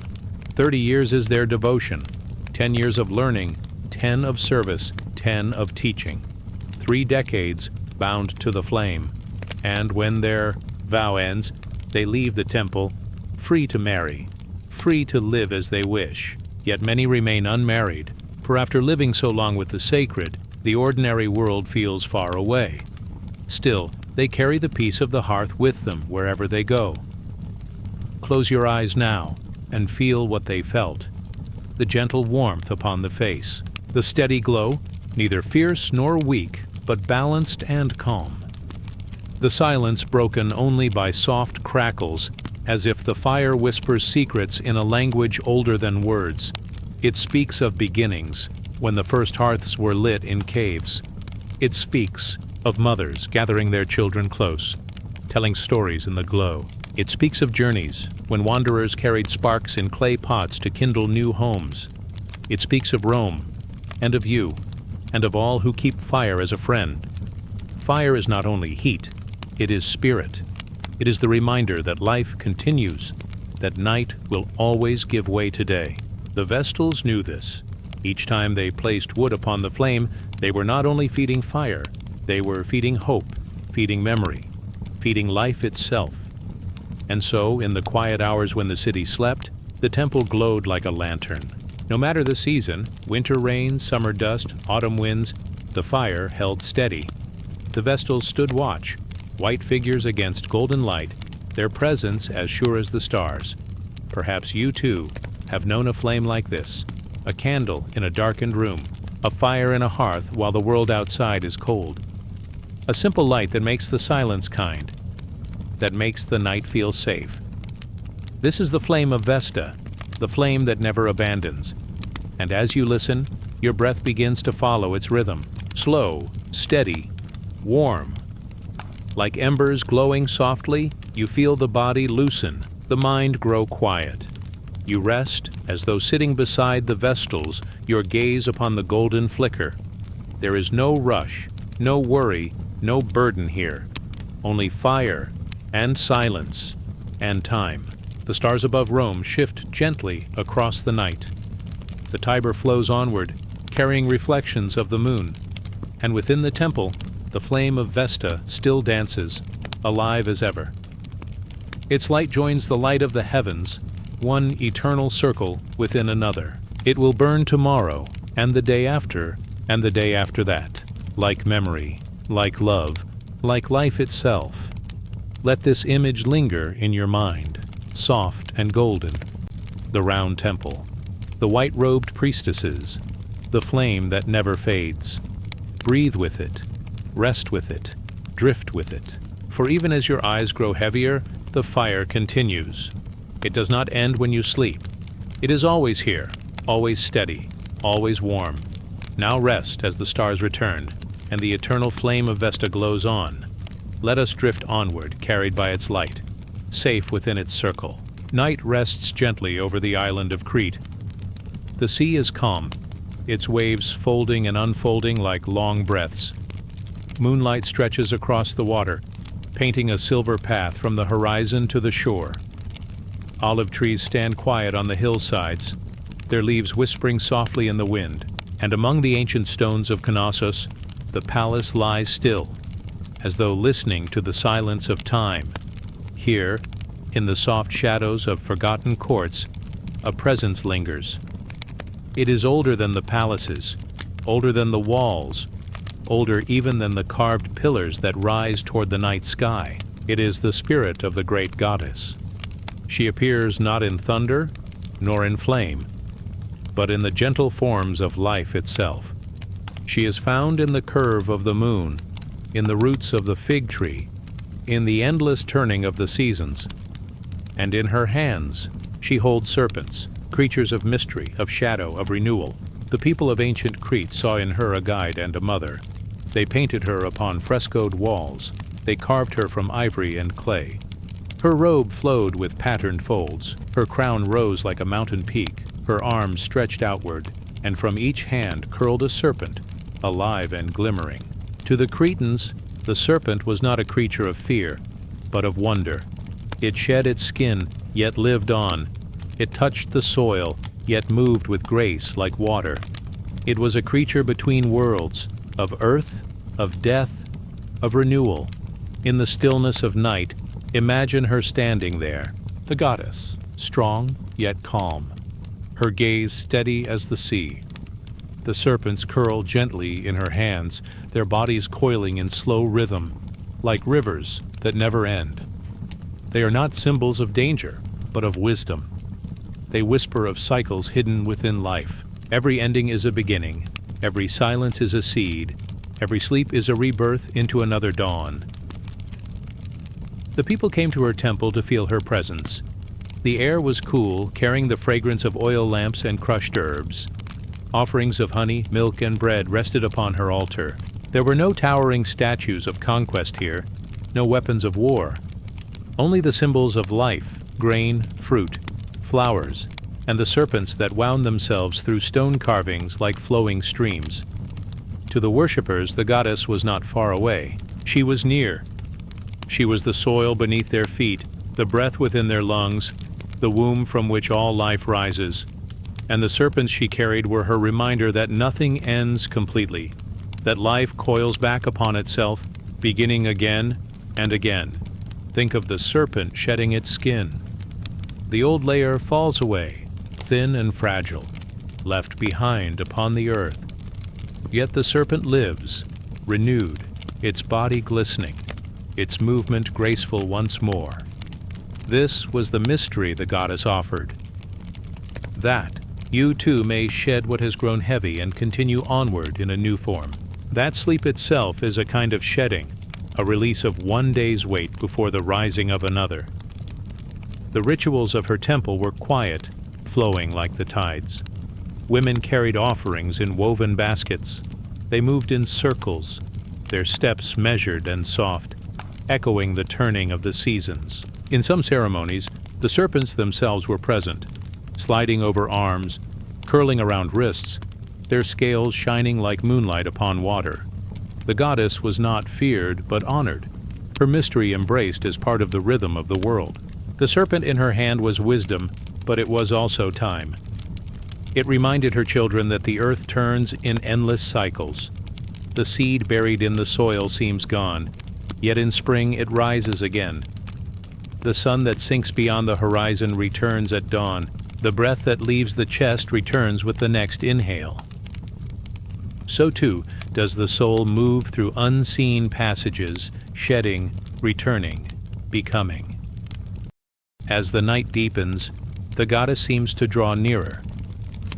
30 years is their devotion, 10 years of learning, 10 of service, 10 of teaching. 3 decades bound to the flame, and when their vow ends, they leave the temple, free to marry, free to live as they wish. Yet many remain unmarried, for after living so long with the sacred, the ordinary world feels far away. Still, they carry the peace of the hearth with them wherever they go. Close your eyes now, and feel what they felt. The gentle warmth upon the face, the steady glow, neither fierce nor weak, but balanced and calm. The silence broken only by soft crackles, as if the fire whispers secrets in a language older than words. It speaks of beginnings, when the first hearths were lit in caves. It speaks of mothers gathering their children close, telling stories in the glow. It speaks of journeys, when wanderers carried sparks in clay pots to kindle new homes. It speaks of Rome, and of you, and of all who keep fire as a friend. Fire is not only heat, it is spirit. It is the reminder that life continues, that night will always give way to day. The Vestals knew this. Each time they placed wood upon the flame, they were not only feeding fire, they were feeding hope, feeding memory, feeding life itself. And so, in the quiet hours when the city slept, the temple glowed like a lantern. No matter the season, winter rain, summer dust, autumn winds, the fire held steady. The Vestals stood watch, white figures against golden light, their presence as sure as the stars. Perhaps you too have known a flame like this, a candle in a darkened room, a fire in a hearth while the world outside is cold. A simple light that makes the silence kind, that makes the night feel safe. This is the flame of Vesta, the flame that never abandons. And as you listen, your breath begins to follow its rhythm, slow, steady, warm. Like embers glowing softly, you feel the body loosen, the mind grow quiet. You rest, as though sitting beside the Vestals, your gaze upon the golden flicker. There is no rush, no worry, no burden here, only fire and silence and time. The stars above Rome shift gently across the night. The Tiber flows onward, carrying reflections of the moon. And within the temple, the flame of Vesta still dances, alive as ever. Its light joins the light of the heavens, one eternal circle within another. It will burn tomorrow, and the day after, and the day after that, like memory, like love, like life itself. Let this image linger in your mind, soft and golden, the round temple, the white-robed priestesses, the flame that never fades. Breathe with it, rest with it, drift with it. For even as your eyes grow heavier, the fire continues. It does not end when you sleep. It is always here, always steady, always warm. Now rest as the stars return, and the eternal flame of Vesta glows on. Let us drift onward, carried by its light, safe within its circle. Night rests gently over the island of Crete. The sea is calm, its waves folding and unfolding like long breaths. Moonlight stretches across the water, painting a silver path from the horizon to the shore. Olive trees stand quiet on the hillsides, their leaves whispering softly in the wind, and among the ancient stones of Knossos, the palace lies still, as though listening to the silence of time. Here, in the soft shadows of forgotten courts, a presence lingers. It is older than the palaces, older than the walls, older even than the carved pillars that rise toward the night sky. It is the spirit of the great goddess. She appears not in thunder, nor in flame, but in the gentle forms of life itself. She is found in the curve of the moon, in the roots of the fig tree, in the endless turning of the seasons. And in her hands she holds serpents, creatures of mystery, of shadow, of renewal. The people of ancient Crete saw in her a guide and a mother. They painted her upon frescoed walls. They carved her from ivory and clay. Her robe flowed with patterned folds. Her crown rose like a mountain peak. Her arms stretched outward, and from each hand curled a serpent, alive and glimmering. To the Cretans, the serpent was not a creature of fear, but of wonder. It shed its skin, yet lived on. It touched the soil, yet moved with grace like water. It was a creature between worlds, of earth, of death, of renewal. In the stillness of night, imagine her standing there, the goddess, strong yet calm, her gaze steady as the sea. The serpents curl gently in her hands, their bodies coiling in slow rhythm, like rivers that never end. They are not symbols of danger, but of wisdom. They whisper of cycles hidden within life. Every ending is a beginning, every silence is a seed, every sleep is a rebirth into another dawn. The people came to her temple to feel her presence. The air was cool, carrying the fragrance of oil lamps and crushed herbs. Offerings of honey, milk, and bread rested upon her altar. There were no towering statues of conquest here, no weapons of war. Only the symbols of life, grain, fruit, flowers, and the serpents that wound themselves through stone carvings like flowing streams. To the worshippers, the goddess was not far away. She was near. She was the soil beneath their feet, the breath within their lungs, the womb from which all life rises. And the serpents she carried were her reminder that nothing ends completely, that life coils back upon itself, beginning again and again. Think of the serpent shedding its skin. The old layer falls away, thin and fragile, left behind upon the earth. Yet the serpent lives, renewed, its body glistening, its movement graceful once more. This was the mystery the goddess offered. That you too may shed what has grown heavy and continue onward in a new form. That sleep itself is a kind of shedding, a release of one day's weight before the rising of another. The rituals of her temple were quiet, flowing like the tides. Women carried offerings in woven baskets. They moved in circles, their steps measured and soft, echoing the turning of the seasons. In some ceremonies, the serpents themselves were present, sliding over arms, curling around wrists, their scales shining like moonlight upon water. The goddess was not feared, but honored, her mystery embraced as part of the rhythm of the world. The serpent in her hand was wisdom, but it was also time. It reminded her children that the earth turns in endless cycles. The seed buried in the soil seems gone, yet in spring it rises again. The sun that sinks beyond the horizon returns at dawn. The breath that leaves the chest returns with the next inhale. So too does the soul move through unseen passages, shedding, returning, becoming. As the night deepens, the goddess seems to draw nearer.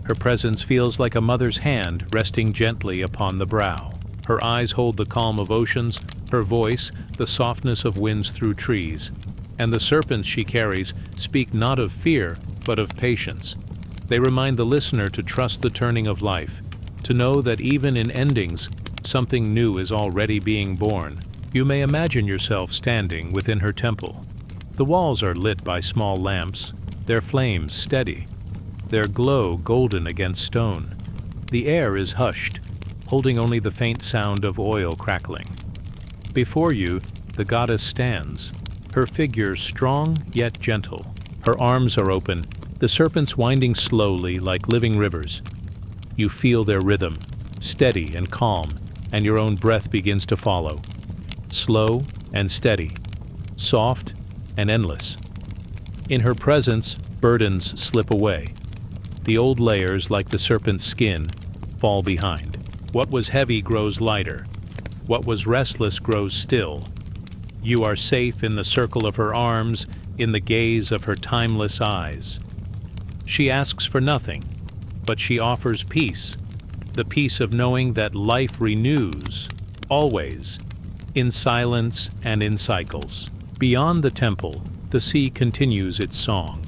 Her presence feels like a mother's hand resting gently upon the brow. Her eyes hold the calm of oceans, her voice the softness of winds through trees, and the serpents she carries speak not of fear, but of patience. They remind the listener to trust the turning of life, to know that even in endings, something new is already being born. You may imagine yourself standing within her temple. The walls are lit by small lamps, their flames steady, their glow golden against stone. The air is hushed, holding only the faint sound of oil crackling. Before you, the goddess stands, her figure strong yet gentle. Her arms are open, the serpents winding slowly like living rivers. You feel their rhythm, steady and calm, and your own breath begins to follow. Slow and steady, soft and endless. In her presence, burdens slip away. The old layers, like the serpent's skin, fall behind. What was heavy grows lighter. What was restless grows still. You are safe in the circle of her arms, in the gaze of her timeless eyes. She asks for nothing, but she offers peace, the peace of knowing that life renews, always, in silence and in cycles. Beyond the temple, the sea continues its song.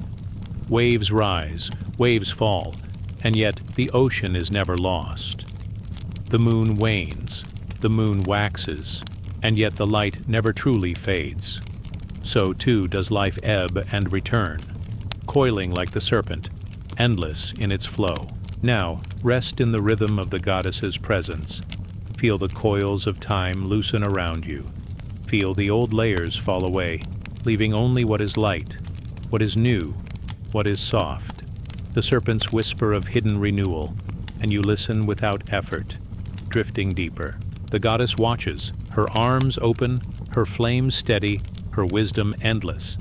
Waves rise, waves fall, and yet the ocean is never lost. The moon wanes, the moon waxes, and yet the light never truly fades. So too does life ebb and return, coiling like the serpent, endless in its flow. Now, rest in the rhythm of the goddess's presence. Feel the coils of time loosen around you. Feel the old layers fall away, leaving only what is light, what is new, what is soft. The serpents whisper of hidden renewal, and you listen without effort, drifting deeper. The goddess watches, her arms open, her flame steady, her wisdom endless.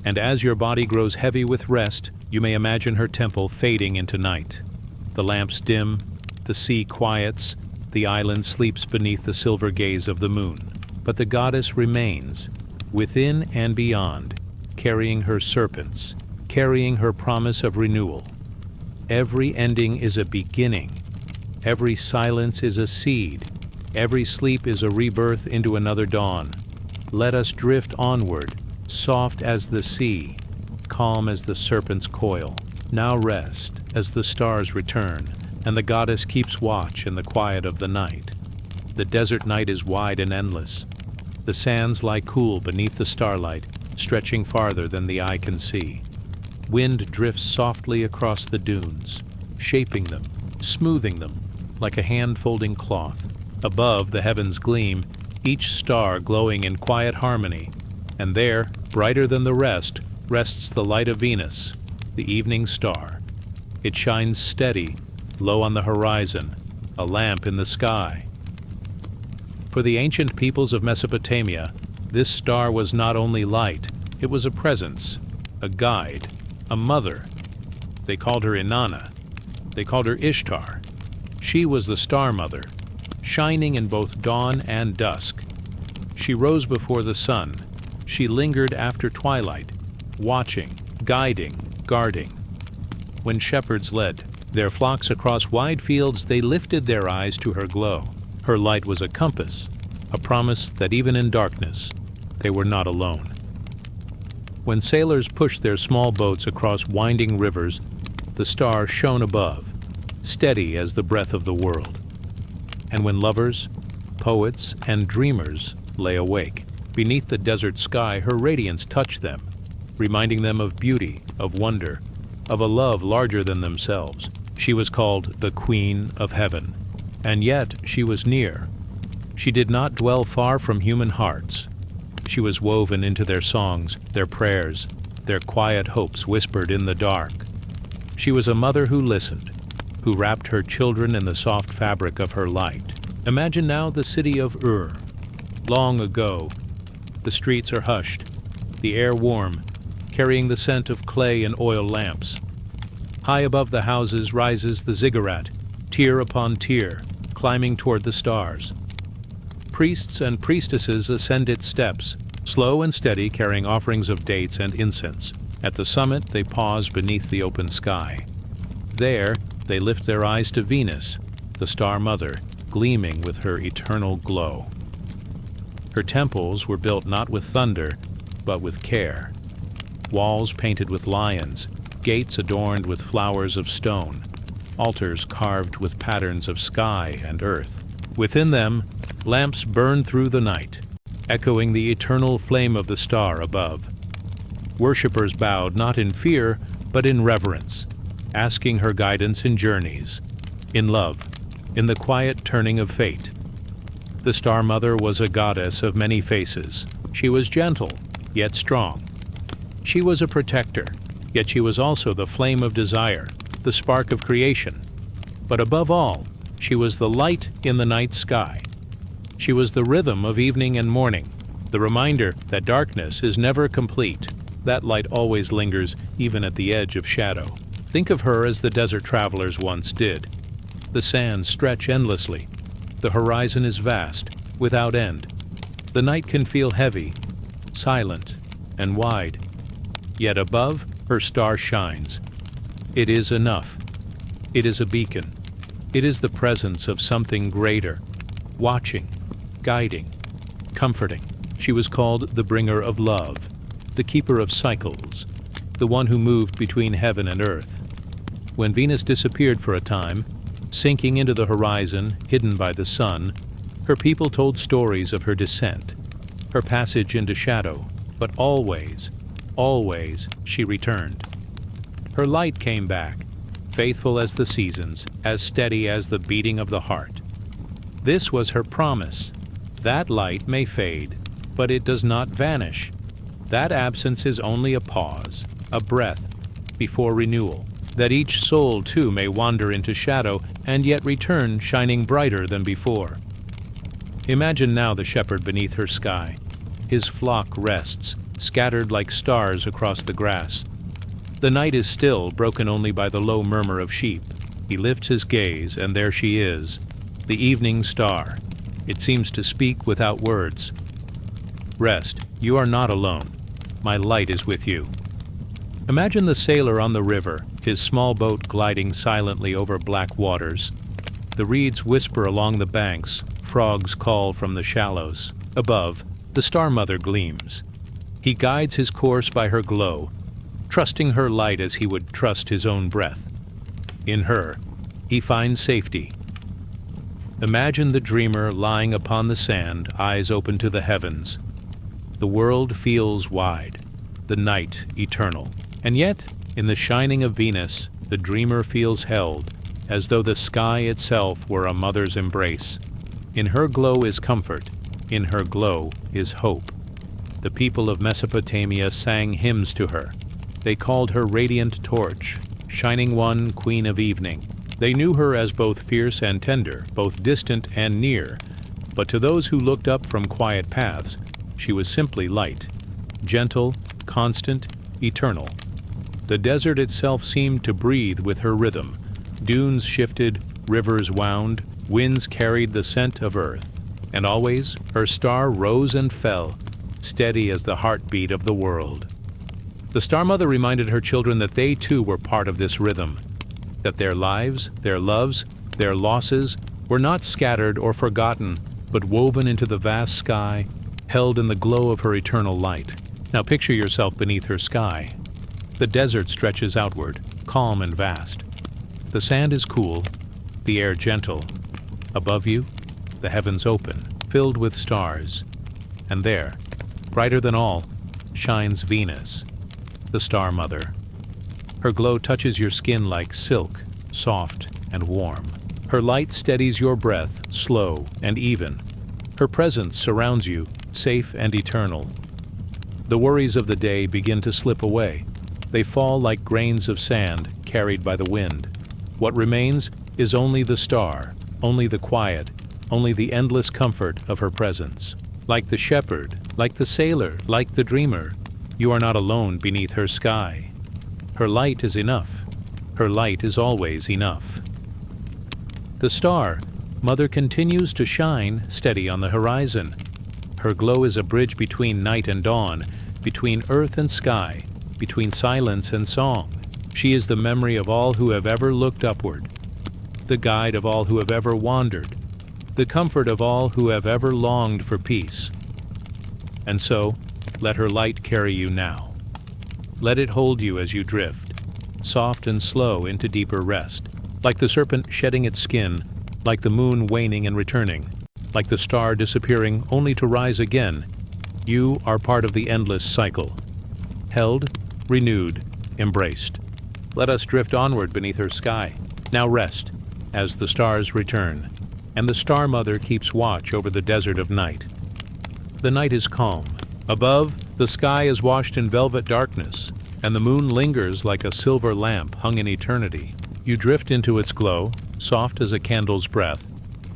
And as your body grows heavy with rest, you may imagine her temple fading into night. The lamps dim, the sea quiets, the island sleeps beneath the silver gaze of the moon. But the goddess remains, within and beyond, carrying her serpents, carrying her promise of renewal. Every ending is a beginning. Every silence is a seed. Every sleep is a rebirth into another dawn. Let us drift onward, soft as the sea, calm as the serpent's coil. Now rest as the stars return, and the goddess keeps watch in the quiet of the night. The desert night is wide and endless. The sands lie cool beneath the starlight, stretching farther than the eye can see. Wind drifts softly across the dunes, shaping them, smoothing them, like a hand folding cloth. Above, the heavens gleam, each star glowing in quiet harmony, and there, brighter than the rest, rests the light of Venus, the evening star. It shines steady, low on the horizon, a lamp in the sky. For the ancient peoples of Mesopotamia, this star was not only light, it was a presence, a guide, a mother. They called her Inanna. They called her Ishtar. She was the star mother, shining in both dawn and dusk. She rose before the sun. She lingered after twilight, watching, guiding, guarding. When shepherds led their flocks across wide fields, they lifted their eyes to her glow. Her light was a compass, a promise that even in darkness, they were not alone. When sailors pushed their small boats across winding rivers, the star shone above, steady as the breath of the world. And when lovers, poets, and dreamers lay awake, beneath the desert sky, her radiance touched them, reminding them of beauty, of wonder, of a love larger than themselves. She was called the Queen of Heaven, and yet she was near. She did not dwell far from human hearts. She was woven into their songs, their prayers, their quiet hopes whispered in the dark. She was a mother who listened, who wrapped her children in the soft fabric of her light. Imagine now the city of Ur. Long ago, the streets are hushed, the air warm, carrying the scent of clay and oil lamps. High above the houses rises the ziggurat, tier upon tier, climbing toward the stars. Priests and priestesses ascend its steps, slow and steady, carrying offerings of dates and incense. At the summit, they pause beneath the open sky. There, they lift their eyes to Venus, the star mother, gleaming with her eternal glow. Her temples were built not with thunder, but with care. Walls painted with lions, gates adorned with flowers of stone, altars carved with patterns of sky and earth. Within them, lamps burn through the night, echoing the eternal flame of the star above. Worshippers bowed not in fear, but in reverence, asking her guidance in journeys, in love, in the quiet turning of fate. The Star Mother was a goddess of many faces. She was gentle, yet strong. She was a protector, yet she was also the flame of desire, the spark of creation. But above all, she was the light in the night sky. She was the rhythm of evening and morning, the reminder that darkness is never complete. That light always lingers, even at the edge of shadow. Think of her as the desert travelers once did. The sands stretch endlessly. The horizon is vast, without end. The night can feel heavy, silent, and wide. Yet above, her star shines. It is enough. It is a beacon. It is the presence of something greater, watching, guiding, comforting. She was called the bringer of love, the keeper of cycles, the one who moved between heaven and earth. When Venus disappeared for a time, sinking into the horizon, hidden by the sun, her people told stories of her descent, her passage into shadow, but always, always she returned. Her light came back, faithful as the seasons, as steady as the beating of the heart. This was her promise. That light may fade, but it does not vanish. That absence is only a pause, a breath, before renewal. That each soul too may wander into shadow and yet return shining brighter than before. Imagine now the shepherd beneath her sky. His flock rests, scattered like stars across the grass. The night is still, broken only by the low murmur of sheep. He lifts his gaze, and there she is, the evening star. It seems to speak without words. Rest, you are not alone. My light is with you. Imagine the sailor on the river, his small boat gliding silently over black waters. The reeds whisper along the banks, frogs call from the shallows. Above, the Star Mother gleams. He guides his course by her glow, trusting her light as he would trust his own breath. In her, he finds safety. Imagine the dreamer lying upon the sand, eyes open to the heavens. The world feels wide, the night eternal. And yet, in the shining of Venus, the dreamer feels held, as though the sky itself were a mother's embrace. In her glow is comfort, in her glow is hope. The people of Mesopotamia sang hymns to her. They called her Radiant Torch, Shining One, Queen of Evening. They knew her as both fierce and tender, both distant and near. But to those who looked up from quiet paths, she was simply light, gentle, constant, eternal. The desert itself seemed to breathe with her rhythm. Dunes shifted, rivers wound, winds carried the scent of earth. And always, her star rose and fell, steady as the heartbeat of the world. The Star Mother reminded her children that they too were part of this rhythm, that their lives, their loves, their losses were not scattered or forgotten, but woven into the vast sky, held in the glow of her eternal light. Now picture yourself beneath her sky. The desert stretches outward, calm and vast. The sand is cool, the air gentle. Above you, the heavens open, filled with stars. And there, brighter than all, shines Venus, the Star Mother. Her glow touches your skin like silk, soft and warm. Her light steadies your breath, slow and even. Her presence surrounds you, safe and eternal. The worries of the day begin to slip away. They fall like grains of sand carried by the wind. What remains is only the star, only the quiet, only the endless comfort of her presence. Like the shepherd, like the sailor, like the dreamer, you are not alone beneath her sky. Her light is enough. Her light is always enough. The star, Mother, continues to shine steady on the horizon. Her glow is a bridge between night and dawn, between earth and sky, between silence and song. She is the memory of all who have ever looked upward, the guide of all who have ever wandered, the comfort of all who have ever longed for peace. And so, let her light carry you now. Let it hold you as you drift, soft and slow into deeper rest, like the serpent shedding its skin, like the moon waning and returning, like the star disappearing only to rise again. You are part of the endless cycle, held, renewed, embraced. Let us drift onward beneath her sky. Now rest, as the stars return, and the Star Mother keeps watch over the desert of night. The night is calm. Above, the sky is washed in velvet darkness, and the moon lingers like a silver lamp hung in eternity. You drift into its glow, soft as a candle's breath,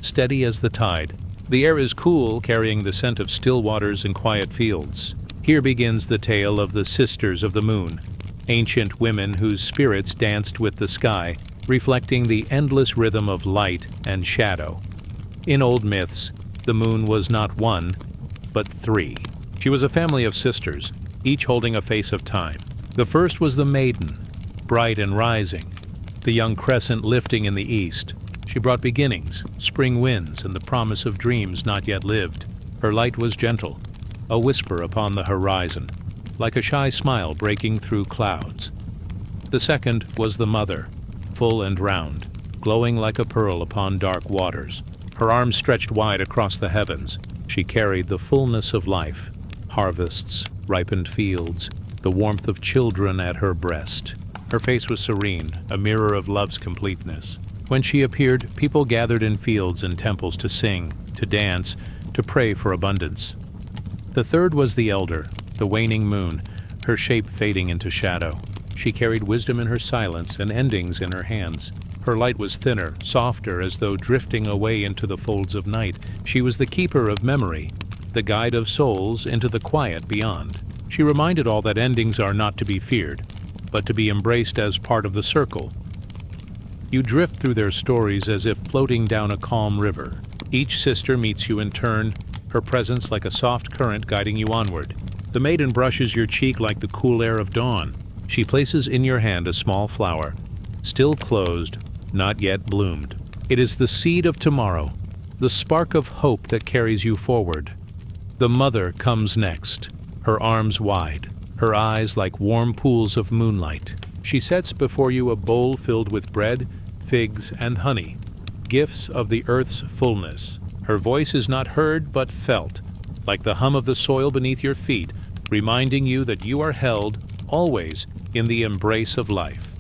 steady as the tide. The air is cool, carrying the scent of still waters and quiet fields. Here begins the tale of the Sisters of the Moon, ancient women whose spirits danced with the sky, reflecting the endless rhythm of light and shadow. In old myths, the moon was not one, but three. She was a family of sisters, each holding a face of time. The first was the maiden, bright and rising, the young crescent lifting in the east. She brought beginnings, spring winds, and the promise of dreams not yet lived. Her light was gentle, a whisper upon the horizon, like a shy smile breaking through clouds. The second was the mother, full and round, glowing like a pearl upon dark waters. Her arms stretched wide across the heavens. She carried the fullness of life, harvests, ripened fields, the warmth of children at her breast. Her face was serene, a mirror of love's completeness. When she appeared, people gathered in fields and temples to sing, to dance, to pray for abundance. The third was the elder, the waning moon, her shape fading into shadow. She carried wisdom in her silence and endings in her hands. Her light was thinner, softer, as though drifting away into the folds of night. She was the keeper of memory, the guide of souls into the quiet beyond. She reminded all that endings are not to be feared, but to be embraced as part of the circle. You drift through their stories as if floating down a calm river. Each sister meets you in turn, her presence like a soft current guiding you onward. The maiden brushes your cheek like the cool air of dawn. She places in your hand a small flower, still closed, not yet bloomed. It is the seed of tomorrow, the spark of hope that carries you forward. The mother comes next, her arms wide, her eyes like warm pools of moonlight. She sets before you a bowl filled with bread, figs, and honey, gifts of the earth's fullness. Her voice is not heard but felt, like the hum of the soil beneath your feet, reminding you that you are held, always, in the embrace of life.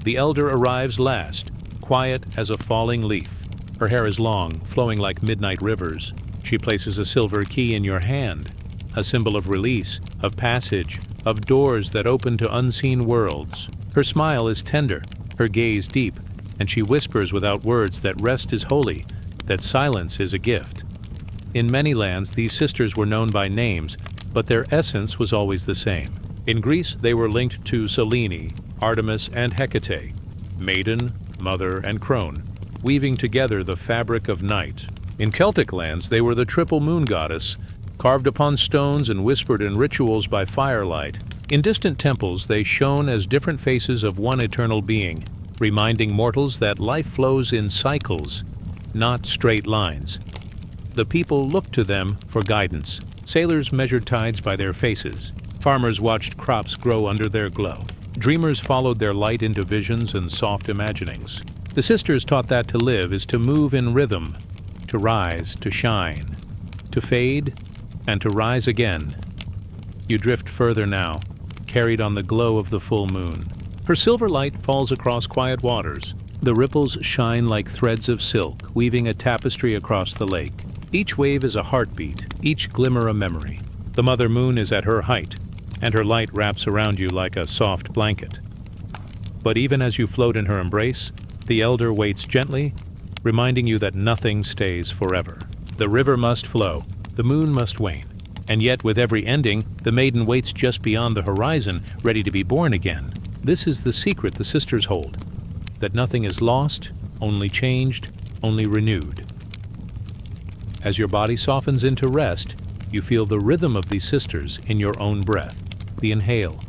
The elder arrives last, quiet as a falling leaf. Her hair is long, flowing like midnight rivers. She places a silver key in your hand, a symbol of release, of passage, of doors that open to unseen worlds. Her smile is tender, her gaze deep, and she whispers without words that rest is holy, that silence is a gift. In many lands, these sisters were known by names, but their essence was always the same. In Greece, they were linked to Selene, Artemis, and Hecate, maiden, mother, and crone, weaving together the fabric of night. In Celtic lands, they were the triple moon goddess, carved upon stones and whispered in rituals by firelight. In distant temples, they shone as different faces of one eternal being, reminding mortals that life flows in cycles, not straight lines. The people looked to them for guidance. Sailors measured tides by their faces. Farmers watched crops grow under their glow. Dreamers followed their light into visions and soft imaginings. The sisters taught that to live is to move in rhythm, to rise, to shine, to fade, and to rise again. You drift further now, carried on the glow of the full moon. Her silver light falls across quiet waters. The ripples shine like threads of silk, weaving a tapestry across the lake. Each wave is a heartbeat, each glimmer a memory. The mother moon is at her height, and her light wraps around you like a soft blanket. But even as you float in her embrace, the elder waits gently, reminding you that nothing stays forever. The river must flow, the moon must wane, and yet with every ending, the maiden waits just beyond the horizon, ready to be born again. This is the secret the sisters hold, that nothing is lost, only changed, only renewed. As your body softens into rest, you feel the rhythm of these sisters in your own breath. the inhale,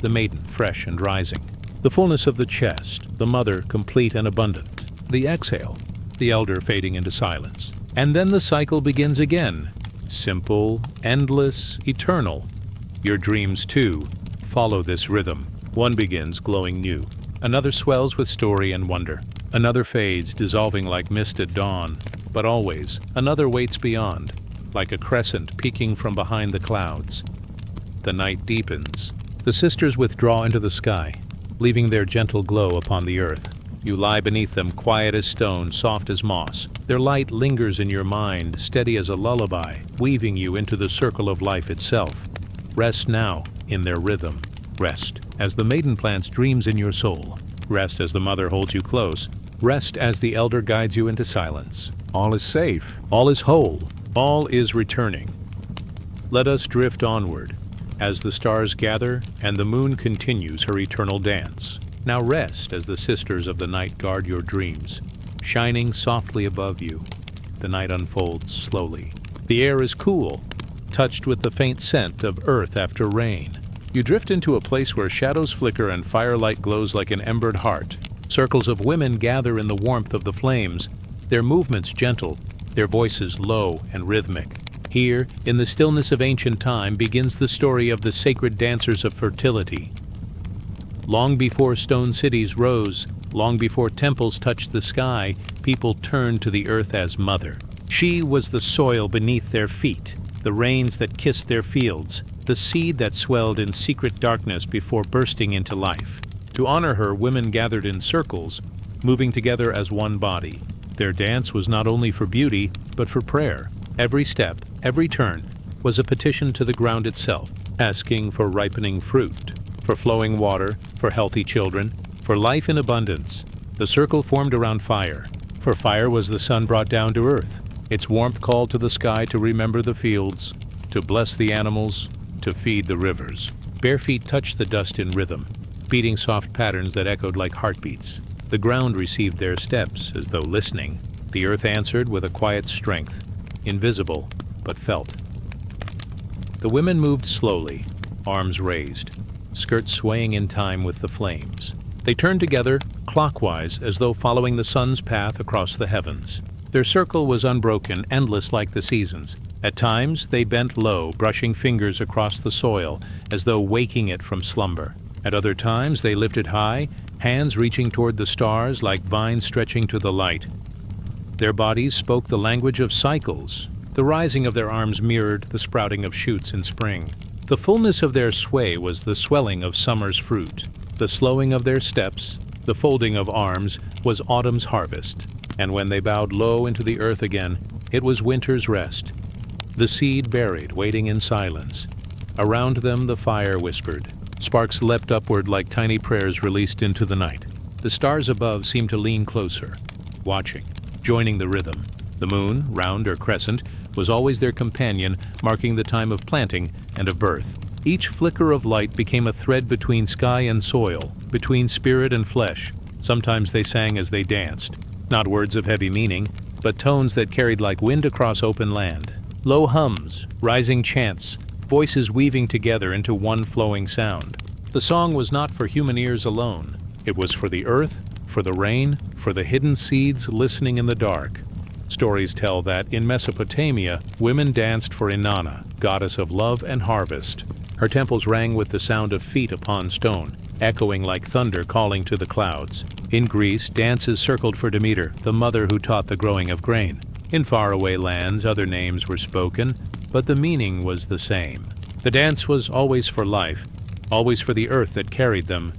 the maiden fresh and rising. The fullness of the chest, the mother complete and abundant. The exhale, the elder fading into silence. And then the cycle begins again. Simple, endless, eternal. Your dreams, too, follow this rhythm. One begins glowing new. Another swells with story and wonder. Another fades, dissolving like mist at dawn. But always, another waits beyond, like a crescent peeking from behind the clouds. The night deepens. The sisters withdraw into the sky, leaving their gentle glow upon the earth. You lie beneath them, quiet as stone, soft as moss. Their light lingers in your mind, steady as a lullaby, weaving you into the circle of life itself. Rest now in their rhythm. Rest as the maiden plants dreams in your soul. Rest as the mother holds you close. Rest as the elder guides you into silence. All is safe. All is whole. All is returning. Let us drift onward as the stars gather and the moon continues her eternal dance. Now rest as the sisters of the night guard your dreams. Shining softly above you, the night unfolds slowly. The air is cool, touched with the faint scent of earth after rain. You drift into a place where shadows flicker and firelight glows like an embered heart. Circles of women gather in the warmth of the flames, their movements gentle, their voices low and rhythmic. Here, in the stillness of ancient time, begins the story of the sacred dancers of fertility. Long before stone cities rose, long before temples touched the sky, people turned to the earth as mother. She was the soil beneath their feet, the rains that kissed their fields, the seed that swelled in secret darkness before bursting into life. To honor her, women gathered in circles, moving together as one body. Their dance was not only for beauty, but for prayer. Every step, every turn, was a petition to the ground itself, asking for ripening fruit, for flowing water, for healthy children, for life in abundance. The circle formed around fire, for fire was the sun brought down to earth. Its warmth called to the sky to remember the fields, to bless the animals, to feed the rivers. Bare feet touched the dust in rhythm, beating soft patterns that echoed like heartbeats. The ground received their steps as though listening. The earth answered with a quiet strength, invisible but felt. The women moved slowly, arms raised, skirts swaying in time with the flames. They turned together, clockwise, as though following the sun's path across the heavens. Their circle was unbroken, endless like the seasons. At times, they bent low, brushing fingers across the soil, as though waking it from slumber. At other times, they lifted high, hands reaching toward the stars like vines stretching to the light. Their bodies spoke the language of cycles. The rising of their arms mirrored the sprouting of shoots in spring. The fullness of their sway was the swelling of summer's fruit. The slowing of their steps, the folding of arms, was autumn's harvest. And when they bowed low into the earth again, it was winter's rest. The seed buried, waiting in silence. Around them the fire whispered. Sparks leapt upward like tiny prayers released into the night. The stars above seemed to lean closer, watching, joining the rhythm. The moon, round or crescent, was always their companion, marking the time of planting and of birth. Each flicker of light became a thread between sky and soil, between spirit and flesh. Sometimes they sang as they danced, not words of heavy meaning, but tones that carried like wind across open land. Low hums, rising chants, voices weaving together into one flowing sound. The song was not for human ears alone. It was for the earth, for the rain, for the hidden seeds listening in the dark. Stories tell that in Mesopotamia, women danced for Inanna, goddess of love and harvest. Her temples rang with the sound of feet upon stone, echoing like thunder calling to the clouds. In Greece, dances circled for Demeter, the mother who taught the growing of grain. In faraway lands, other names were spoken, but the meaning was the same. The dance was always for life, always for the earth that carried them.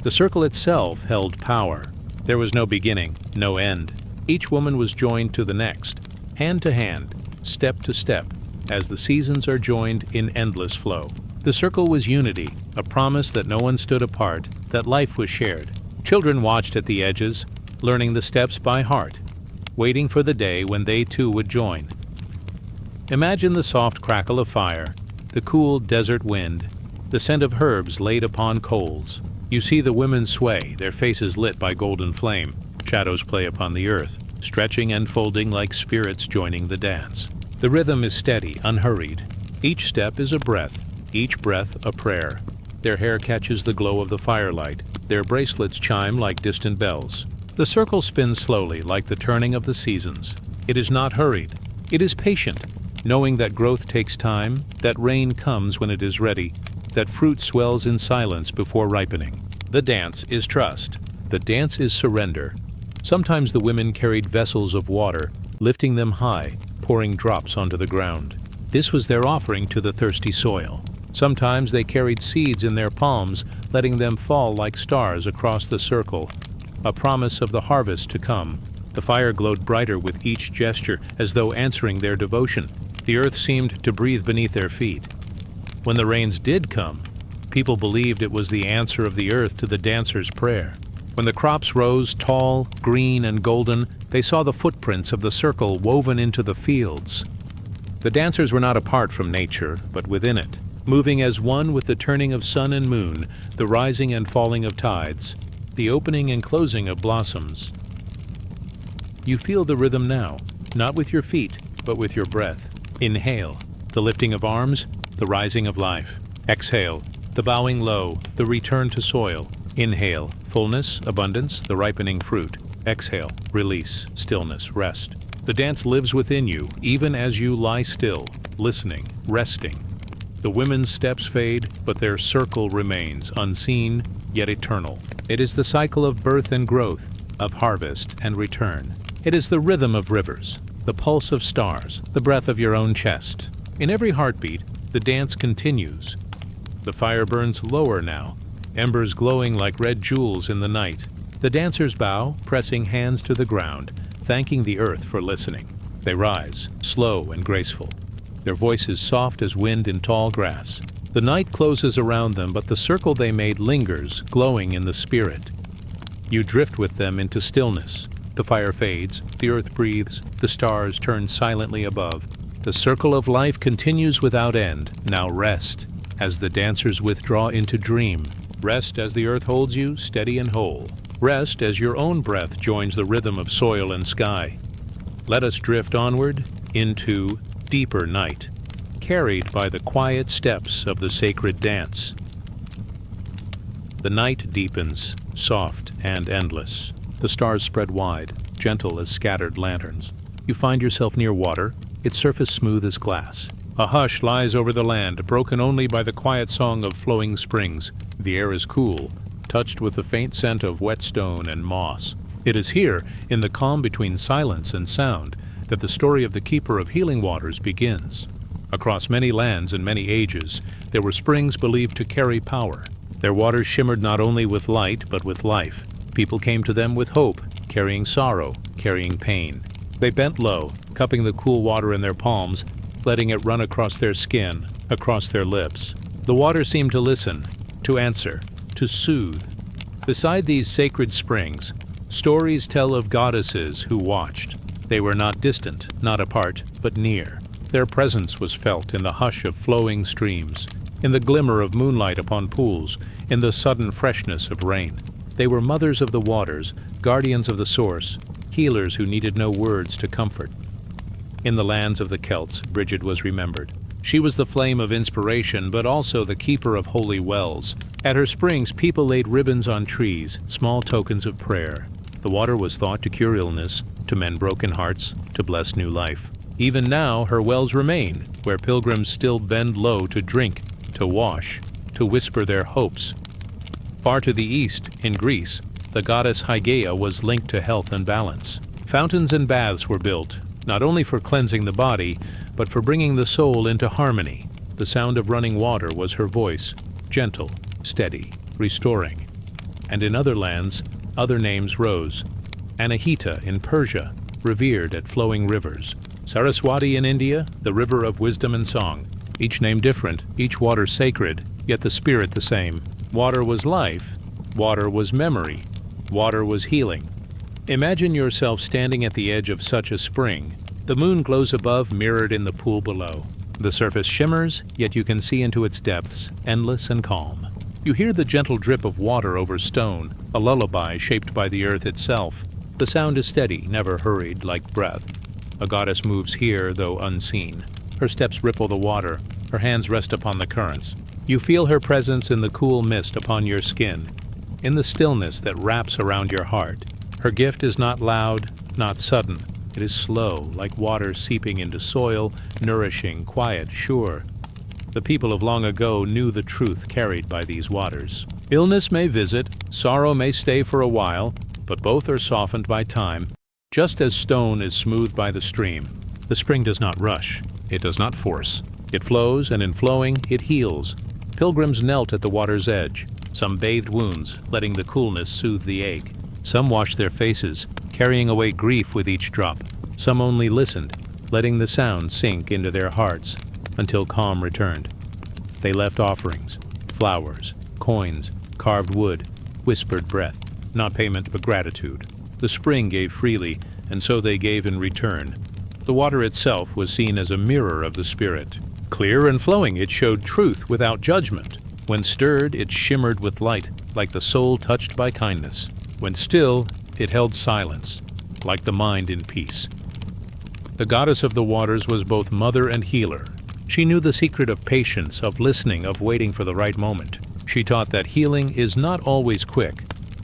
The circle itself held power. There was no beginning, no end. Each woman was joined to the next, hand to hand, step to step, as the seasons are joined in endless flow. The circle was unity, a promise that no one stood apart, that life was shared. Children watched at the edges, learning the steps by heart, waiting for the day when they too would join. Imagine the soft crackle of fire, the cool desert wind, the scent of herbs laid upon coals. You see the women sway, their faces lit by golden flame. Shadows play upon the earth, stretching and folding like spirits joining the dance. The rhythm is steady, unhurried. Each step is a breath, each breath a prayer. Their hair catches the glow of the firelight. Their bracelets chime like distant bells. The circle spins slowly like the turning of the seasons. It is not hurried. It is patient, knowing that growth takes time, that rain comes when it is ready, that fruit swells in silence before ripening. The dance is trust. The dance is surrender. Sometimes the women carried vessels of water, lifting them high, pouring drops onto the ground. This was their offering to the thirsty soil. Sometimes they carried seeds in their palms, letting them fall like stars across the circle, a promise of the harvest to come. The fire glowed brighter with each gesture, as though answering their devotion. The earth seemed to breathe beneath their feet. When the rains did come, people believed it was the answer of the earth to the dancer's prayer. When the crops rose tall, green, and golden, they saw the footprints of the circle woven into the fields. The dancers were not apart from nature, but within it, moving as one with the turning of sun and moon, the rising and falling of tides, the opening and closing of blossoms. You feel the rhythm now, not with your feet, but with your breath. Inhale, the lifting of arms, the rising of life. Exhale, the bowing low, the return to soil. Inhale, fullness, abundance, the ripening fruit. Exhale, release, stillness, rest. The dance lives within you, even as you lie still, listening, resting. The women's steps fade, but their circle remains, unseen, yet eternal. It is the cycle of birth and growth, of harvest and return. It is the rhythm of rivers, the pulse of stars, the breath of your own chest. In every heartbeat, the dance continues. The fire burns lower now, embers glowing like red jewels in the night. The dancers bow, pressing hands to the ground, thanking the earth for listening. They rise, slow and graceful, their voices soft as wind in tall grass. The night closes around them, but the circle they made lingers, glowing in the spirit. You drift with them into stillness. The fire fades, the earth breathes, the stars turn silently above. The circle of life continues without end. Now rest, as the dancers withdraw into dream. Rest as the earth holds you, steady and whole. Rest as your own breath joins the rhythm of soil and sky. Let us drift onward into deeper night, carried by the quiet steps of the sacred dance. The night deepens, soft and endless. The stars spread wide, gentle as scattered lanterns. You find yourself near water, its surface smooth as glass. A hush lies over the land, broken only by the quiet song of flowing springs. The air is cool, touched with the faint scent of wet stone and moss. It is here, in the calm between silence and sound, that the story of the Keeper of Healing Waters begins. Across many lands and many ages, there were springs believed to carry power. Their waters shimmered not only with light, but with life. People came to them with hope, carrying sorrow, carrying pain. They bent low, cupping the cool water in their palms, letting it run across their skin, across their lips. The water seemed to listen, to answer, to soothe. Beside these sacred springs, stories tell of goddesses who watched. They were not distant, not apart, but near. Their presence was felt in the hush of flowing streams, in the glimmer of moonlight upon pools, in the sudden freshness of rain. They were mothers of the waters, guardians of the source, healers who needed no words to comfort. In the lands of the Celts, Bridget was remembered. She was the flame of inspiration, but also the keeper of holy wells. At her springs, people laid ribbons on trees, small tokens of prayer. The water was thought to cure illness, to mend broken hearts, to bless new life. Even now, her wells remain, where pilgrims still bend low to drink, to wash, to whisper their hopes. Far to the east, in Greece, the goddess Hygeia was linked to health and balance. Fountains and baths were built, not only for cleansing the body, but for bringing the soul into harmony. The sound of running water was her voice, gentle, steady, restoring. And in other lands, other names rose. Anahita in Persia, revered at flowing rivers. Saraswati in India, the river of wisdom and song. Each name different, each water sacred, yet the spirit the same. Water was life, water was memory, water was healing. Imagine yourself standing at the edge of such a spring. The moon glows above, mirrored in the pool below. The surface shimmers, yet you can see into its depths, endless and calm. You hear the gentle drip of water over stone, a lullaby shaped by the earth itself. The sound is steady, never hurried, like breath. A goddess moves here, though unseen. Her steps ripple the water, Her hands rest upon the currents. You feel her presence in the cool mist upon your skin, in the stillness that wraps around your heart. Her gift is not loud, not sudden. It is slow, like water seeping into soil, nourishing, quiet, sure. The people of long ago knew the truth carried by these waters. Illness may visit, sorrow may stay for a while, but both are softened by time. Just as stone is smoothed by the stream, the spring does not rush, it does not force. It flows, and in flowing, it heals. Pilgrims knelt at the water's edge. Some bathed wounds, letting the coolness soothe the ache. Some washed their faces, carrying away grief with each drop. Some only listened, letting the sound sink into their hearts until calm returned. They left offerings, flowers, coins, carved wood, whispered breath, not payment but gratitude. The spring gave freely, and so they gave in return. The water itself was seen as a mirror of the spirit. Clear and flowing, it showed truth without judgment. When stirred, it shimmered with light, like the soul touched by kindness. When still, it held silence, like the mind in peace. The goddess of the waters was both mother and healer. She knew the secret of patience, of listening, of waiting for the right moment. She taught that healing is not always quick,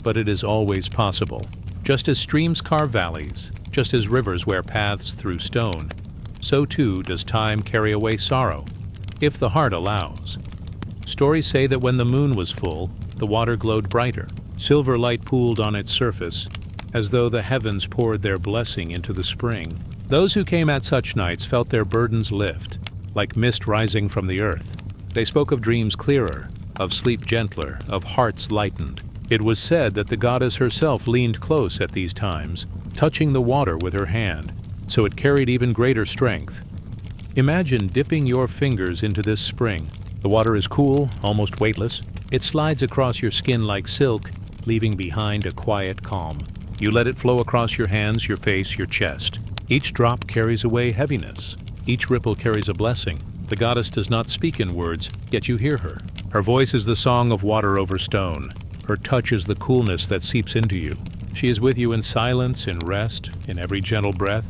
but it is always possible. Just as streams carve valleys, just as rivers wear paths through stone, so too does time carry away sorrow, if the heart allows. Stories say that when the moon was full, the water glowed brighter. Silver light pooled on its surface, as though the heavens poured their blessing into the spring. Those who came at such nights felt their burdens lift, like mist rising from the earth. They spoke of dreams clearer, of sleep gentler, of hearts lightened. It was said that the goddess herself leaned close at these times, touching the water with her hand, so it carried even greater strength. Imagine dipping your fingers into this spring. The water is cool, almost weightless. It slides across your skin like silk, leaving behind a quiet calm. You let it flow across your hands, your face, your chest. Each drop carries away heaviness. Each ripple carries a blessing. The goddess does not speak in words, yet you hear her. Her voice is the song of water over stone. Her touch is the coolness that seeps into you. She is with you in silence, in rest, in every gentle breath.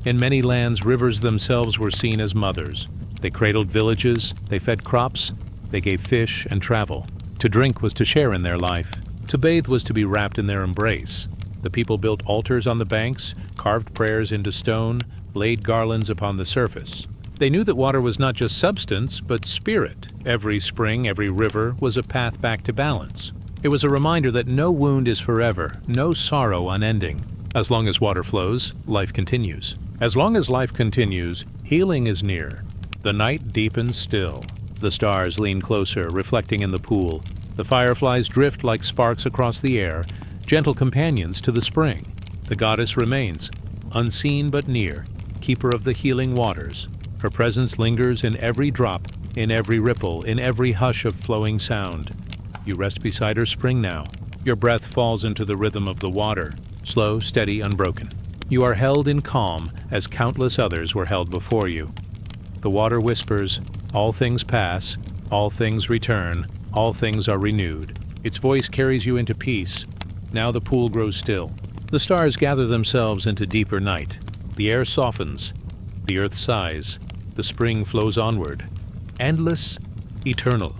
In many lands, rivers themselves were seen as mothers. They cradled villages, they fed crops, they gave fish and travel. To drink was to share in their life. To bathe was to be wrapped in their embrace. The people built altars on the banks, carved prayers into stone, laid garlands upon the surface. They knew that water was not just substance, but spirit. Every spring, every river was a path back to balance. It was a reminder that no wound is forever, no sorrow unending. As long as water flows, life continues. As long as life continues, healing is near. The night deepens still. The stars lean closer, reflecting in the pool. The fireflies drift like sparks across the air, gentle companions to the spring. The goddess remains, unseen but near, keeper of the healing waters. Her presence lingers in every drop, in every ripple, in every hush of flowing sound. You rest beside her spring now. Your breath falls into the rhythm of the water, slow, steady, unbroken. You are held in calm as countless others were held before you. The water whispers, all things pass, all things return, all things are renewed. Its voice carries you into peace. Now the pool grows still. The stars gather themselves into deeper night. The air softens. The earth sighs. The spring flows onward. Endless, eternal.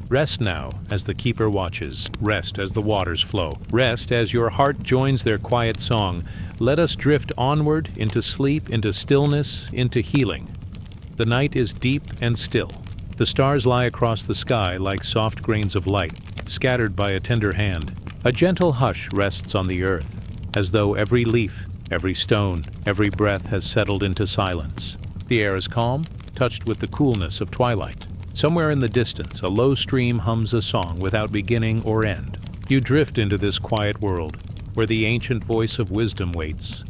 Rest now as the keeper watches. Rest as the waters flow. Rest as your heart joins their quiet song. Let us drift onward into sleep, into stillness, into healing. The night is deep and still. The stars lie across the sky like soft grains of light, scattered by a tender hand. A gentle hush rests on the earth, as though every leaf, every stone, every breath has settled into silence. The air is calm, touched with the coolness of twilight. Somewhere in the distance, a low stream hums a song without beginning or end. You drift into this quiet world, where the ancient voice of wisdom waits.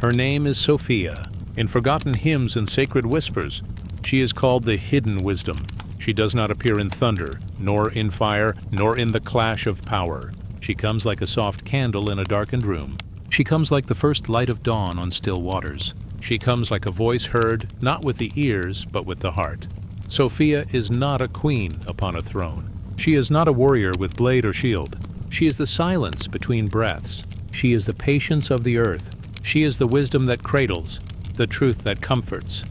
Her name is Sophia. In forgotten hymns and sacred whispers, she is called the hidden wisdom. She does not appear in thunder, nor in fire, nor in the clash of power. She comes like a soft candle in a darkened room. She comes like the first light of dawn on still waters. She comes like a voice heard, not with the ears, but with the heart. Sophia is not a queen upon a throne. She is not a warrior with blade or shield. She is the silence between breaths. She is the patience of the earth. She is the wisdom that cradles, the truth that comforts.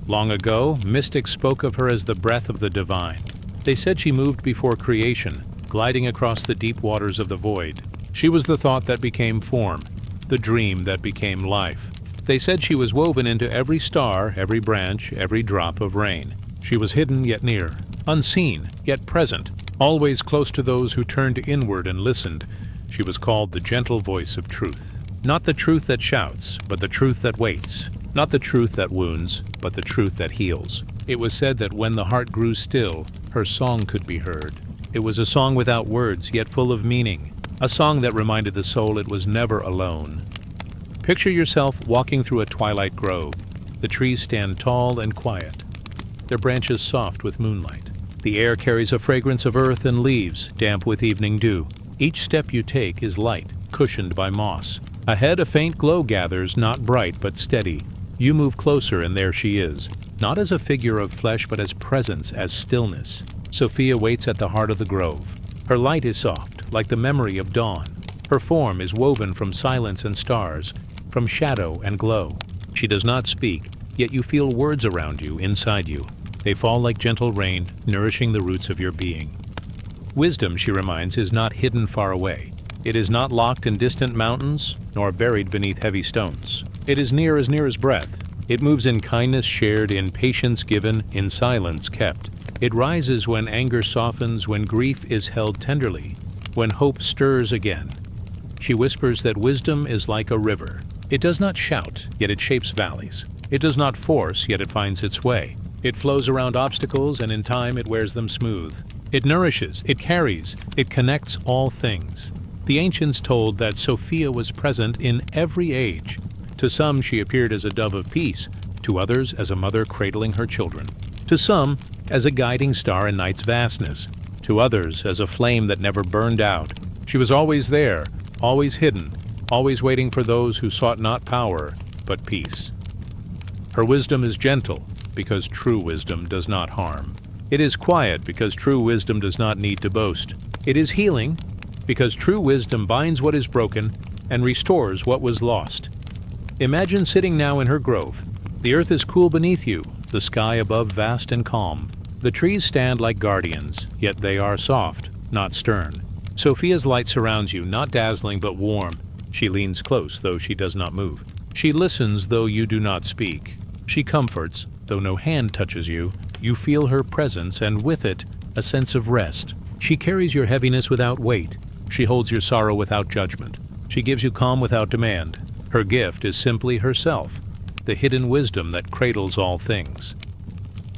Long ago, mystics spoke of her as the breath of the divine. They said she moved before creation, gliding across the deep waters of the void. She was the thought that became form, the dream that became life. They said she was woven into every star, every branch, every drop of rain. She was hidden yet near, unseen yet present, always close to those who turned inward and listened. She was called the gentle voice of truth. Not the truth that shouts, but the truth that waits. Not the truth that wounds, but the truth that heals. It was said that when the heart grew still, her song could be heard. It was a song without words, yet full of meaning. A song that reminded the soul it was never alone. Picture yourself walking through a twilight grove. The trees stand tall and quiet, their branches soft with moonlight. The air carries a fragrance of earth and leaves, damp with evening dew. Each step you take is light, cushioned by moss. Ahead, a faint glow gathers, not bright but steady. You move closer, and there she is, not as a figure of flesh but as presence, as stillness. Sophia waits at the heart of the grove. Her light is soft, like the memory of dawn. Her form is woven from silence and stars, from shadow and glow. She does not speak, yet you feel words around you, inside you. They fall like gentle rain, nourishing the roots of your being. Wisdom, she reminds, is not hidden far away. It is not locked in distant mountains, nor buried beneath heavy stones. It is near as breath. It moves in kindness shared, in patience given, in silence kept. It rises when anger softens, when grief is held tenderly, when hope stirs again. She whispers that wisdom is like a river. It does not shout, yet it shapes valleys. It does not force, yet it finds its way. It flows around obstacles, and in time it wears them smooth. It nourishes, it carries, it connects all things. The ancients told that Sophia was present in every age. To some she appeared as a dove of peace, to others as a mother cradling her children. To some, as a guiding star in night's vastness. To others, as a flame that never burned out. She was always there, always hidden, always waiting for those who sought not power, but peace. Her wisdom is gentle, because true wisdom does not harm. It is quiet, because true wisdom does not need to boast. It is healing, because true wisdom binds what is broken and restores what was lost. Imagine sitting now in her grove. The earth is cool beneath you, the sky above vast and calm. The trees stand like guardians, yet they are soft, not stern. Sophia's light surrounds you, not dazzling but warm. She leans close, though she does not move. She listens, though you do not speak. She comforts, though no hand touches you. You feel her presence, and with it, a sense of rest. She carries your heaviness without weight. She holds your sorrow without judgment. She gives you calm without demand. Her gift is simply herself, the hidden wisdom that cradles all things.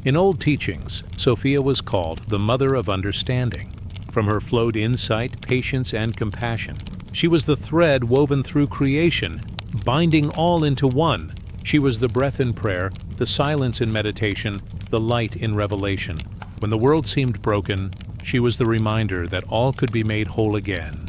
In old teachings, Sophia was called the Mother of Understanding. From her flowed insight, patience, and compassion. She was the thread woven through creation, binding all into one. She was the breath in prayer, the silence in meditation, the light in revelation. When the world seemed broken, she was the reminder that all could be made whole again.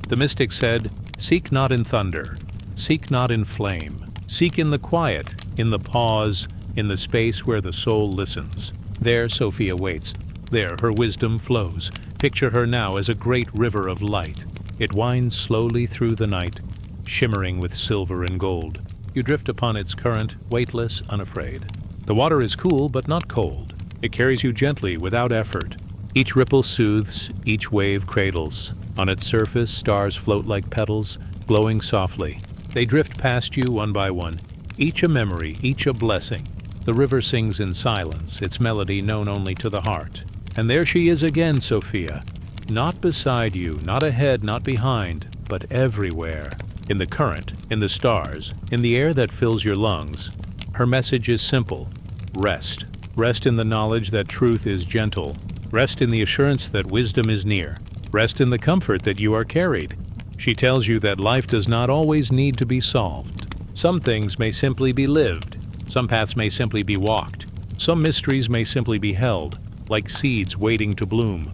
The mystic said, "Seek not in thunder, seek not in flame. Seek in the quiet, in the pause, in the space where the soul listens." There Sophia waits. There her wisdom flows. Picture her now as a great river of light. It winds slowly through the night, shimmering with silver and gold. You drift upon its current, weightless, unafraid. The water is cool but not cold. It carries you gently without effort. Each ripple soothes, each wave cradles. On its surface, stars float like petals, glowing softly. They drift past you one by one, each a memory, each a blessing. The river sings in silence, its melody known only to the heart. And there she is again, Sophia. Not beside you, not ahead, not behind, but everywhere. In the current, in the stars, in the air that fills your lungs. Her message is simple. Rest. Rest in the knowledge that truth is gentle. Rest in the assurance that wisdom is near. Rest in the comfort that you are carried. She tells you that life does not always need to be solved. Some things may simply be lived. Some paths may simply be walked. Some mysteries may simply be held, like seeds waiting to bloom.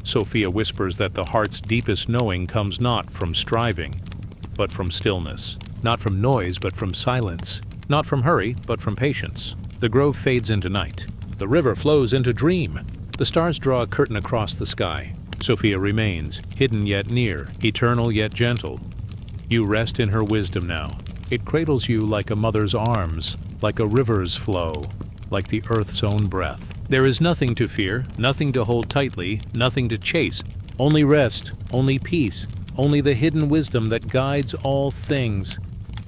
Sophia whispers that the heart's deepest knowing comes not from striving, but from stillness. Not from noise, but from silence. Not from hurry, but from patience. The grove fades into night. The river flows into dream. The stars draw a curtain across the sky. Sophia remains, hidden yet near, eternal yet gentle. You rest in her wisdom now. It cradles you like a mother's arms, like a river's flow. like the earth's own breath. There is nothing to fear, nothing to hold tightly, nothing to chase. Only rest, only peace, only the hidden wisdom that guides all things.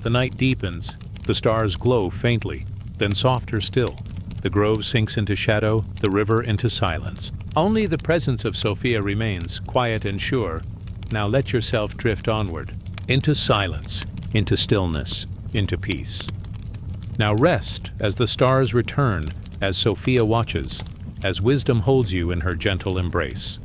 The night deepens, the stars glow faintly, then softer still. The grove sinks into shadow, the river into silence. Only the presence of Sophia remains, quiet and sure. Now let yourself drift onward, into silence, into stillness, into peace. Now rest as the stars return, as Sophia watches, as wisdom holds you in her gentle embrace.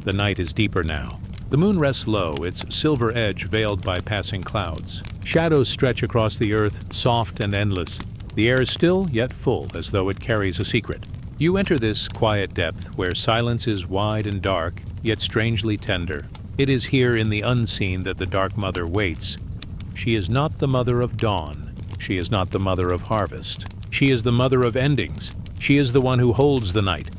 The night is deeper now. The moon rests low, its silver edge veiled by passing clouds. Shadows stretch across the earth, soft and endless. The air is still, yet full, as though it carries a secret. You enter this quiet depth, where silence is wide and dark, yet strangely tender. It is here in the unseen that the Dark Mother waits. She is not the mother of dawn. She is not the mother of harvest. She is the mother of endings. She is the one who holds the night,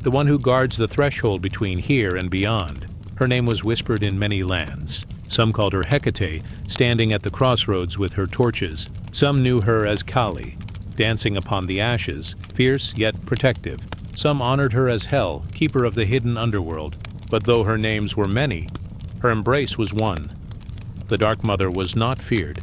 the one who guards the threshold between here and beyond. Her name was whispered in many lands. Some called her Hecate, standing at the crossroads with her torches. Some knew her as Kali, dancing upon the ashes, fierce yet protective. Some honored her as Hel, keeper of the hidden underworld. But though her names were many, her embrace was one. The Dark Mother was not feared,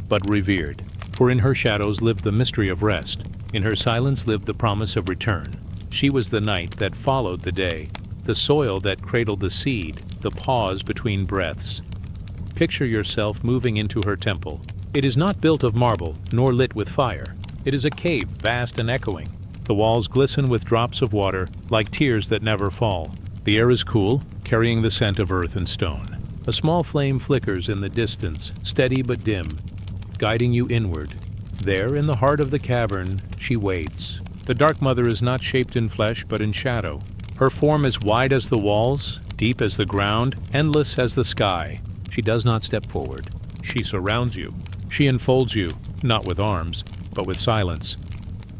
but revered. For in her shadows lived the mystery of rest. In her silence lived the promise of return. She was the night that followed the day, the soil that cradled the seed, the pause between breaths. Picture yourself moving into her temple. It is not built of marble, nor lit with fire. It is a cave, vast and echoing. The walls glisten with drops of water, like tears that never fall. The air is cool, carrying the scent of earth and stone. A small flame flickers in the distance, steady but dim, guiding you inward. There, in the heart of the cavern, she waits. The Dark Mother is not shaped in flesh, but in shadow. Her form is wide as the walls, deep as the ground, endless as the sky. She does not step forward. She surrounds you. She enfolds you, not with arms, but with silence.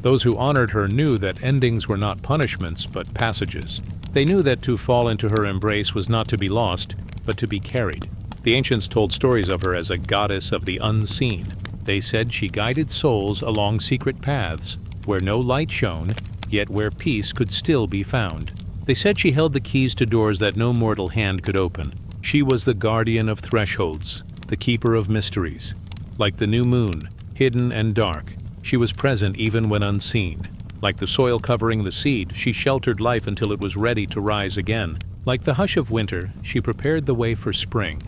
Those who honored her knew that endings were not punishments, but passages. They knew that to fall into her embrace was not to be lost, but to be carried. The ancients told stories of her as a goddess of the unseen. They said she guided souls along secret paths, where no light shone, yet where peace could still be found. They said she held the keys to doors that no mortal hand could open. She was the guardian of thresholds, the keeper of mysteries. Like the new moon, hidden and dark, she was present even when unseen. Like the soil covering the seed, she sheltered life until it was ready to rise again. Like the hush of winter, she prepared the way for spring.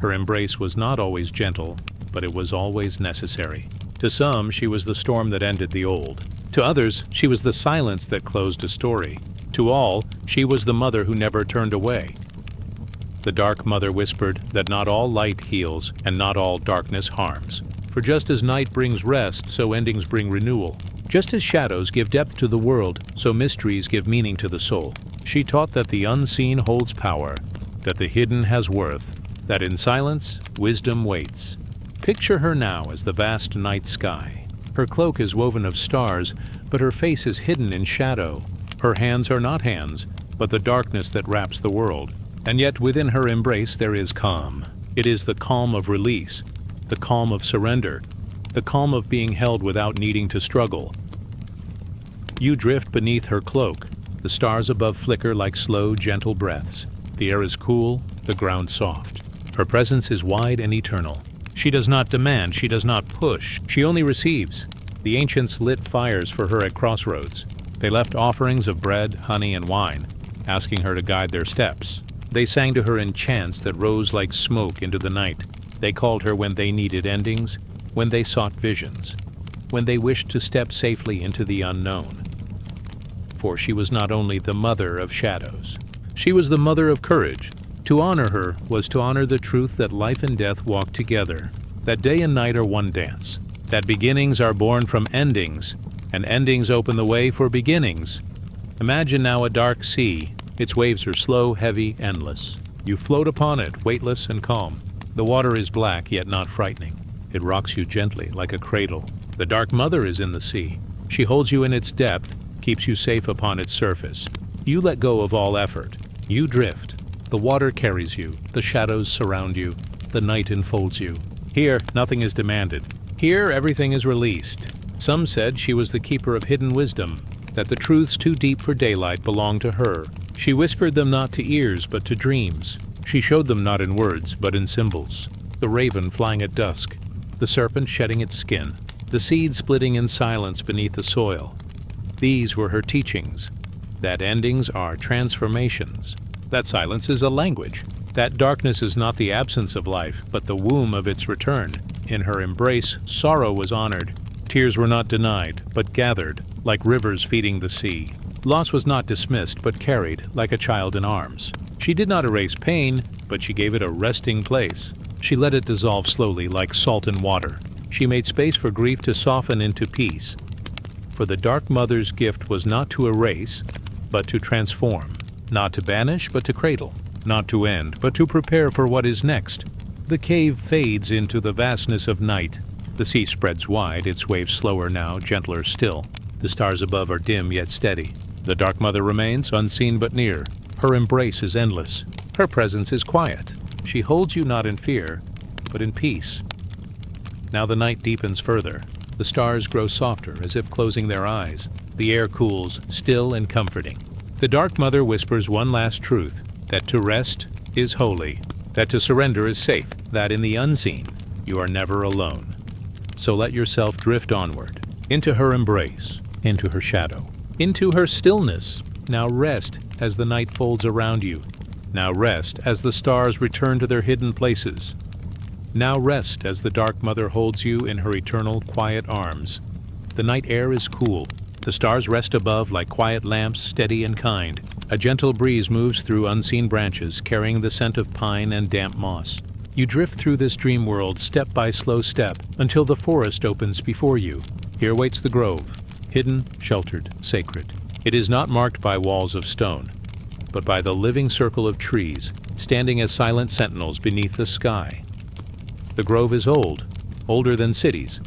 Her embrace was not always gentle, but it was always necessary. To some, she was the storm that ended the old. To others, she was the silence that closed a story. To all, she was the mother who never turned away. The Dark Mother whispered that not all light heals and not all darkness harms. For just as night brings rest, so endings bring renewal. Just as shadows give depth to the world, so mysteries give meaning to the soul. She taught that the unseen holds power, that the hidden has worth, that in silence, wisdom waits. Picture her now as the vast night sky. Her cloak is woven of stars, but her face is hidden in shadow. Her hands are not hands, but the darkness that wraps the world. And yet within her embrace there is calm. It is the calm of release, the calm of surrender, the calm of being held without needing to struggle. You drift beneath her cloak. The stars above flicker like slow, gentle breaths. The air is cool, the ground soft. Her presence is wide and eternal. She does not demand, she does not push, she only receives. The ancients lit fires for her at crossroads. They left offerings of bread, honey, and wine, asking her to guide their steps. They sang to her in chants that rose like smoke into the night. They called her when they needed endings, when they sought visions, when they wished to step safely into the unknown. For she was not only the mother of shadows, she was the mother of courage. To honor her was to honor the truth that life and death walk together, that day and night are one dance, that beginnings are born from endings, and endings open the way for beginnings. Imagine now a dark sea. Its waves are slow, heavy, endless. You float upon it, weightless and calm. The water is black, yet not frightening. It rocks you gently, like a cradle. The Dark Mother is in the sea. She holds you in its depth, keeps you safe upon its surface. You let go of all effort. You drift. The water carries you. The shadows surround you. The night enfolds you. Here, nothing is demanded. Here, everything is released. Some said she was the keeper of hidden wisdom, that the truths too deep for daylight belonged to her. She whispered them not to ears, but to dreams. She showed them not in words, but in symbols. The raven flying at dusk, the serpent shedding its skin, the seed splitting in silence beneath the soil. These were her teachings, that endings are transformations, that silence is a language, that darkness is not the absence of life, but the womb of its return. In her embrace, sorrow was honored. Tears were not denied, but gathered, like rivers feeding the sea. Loss was not dismissed, but carried, like a child in arms. She did not erase pain, but she gave it a resting place. She let it dissolve slowly, like salt in water. She made space for grief to soften into peace. For the Dark Mother's gift was not to erase, but to transform. Not to banish, but to cradle. Not to end, but to prepare for what is next. The cave fades into the vastness of night. The sea spreads wide, its waves slower now, gentler still. The stars above are dim yet steady. The Dark Mother remains, unseen but near. Her embrace is endless. Her presence is quiet. She holds you not in fear, but in peace. Now the night deepens further. The stars grow softer, as if closing their eyes. The air cools, still and comforting. The Dark Mother whispers one last truth, that to rest is holy, that to surrender is safe, that in the unseen you are never alone. So let yourself drift onward, into her embrace, into her shadow, into her stillness. Now rest as the night folds around you. Now rest as the stars return to their hidden places. Now rest as the Dark Mother holds you in her eternal quiet arms. The night air is cool. The stars rest above like quiet lamps, steady and kind. A gentle breeze moves through unseen branches, carrying the scent of pine and damp moss. You drift through this dream world step by slow step until the forest opens before you. Here waits the grove, hidden, sheltered, sacred. It is not marked by walls of stone, but by the living circle of trees, standing as silent sentinels beneath the sky. The grove is old, older than cities,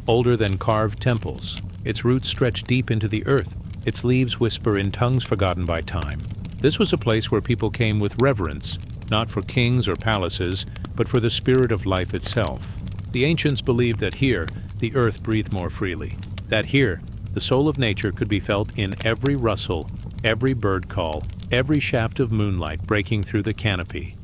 older than carved temples. Its roots stretch deep into the earth. Its leaves whisper in tongues forgotten by time. This was a place where people came with reverence, not for kings or palaces, but for the spirit of life itself. The ancients believed that here, the earth breathed more freely, that here, the soul of nature could be felt in every rustle, every bird call, every shaft of moonlight breaking through the canopy.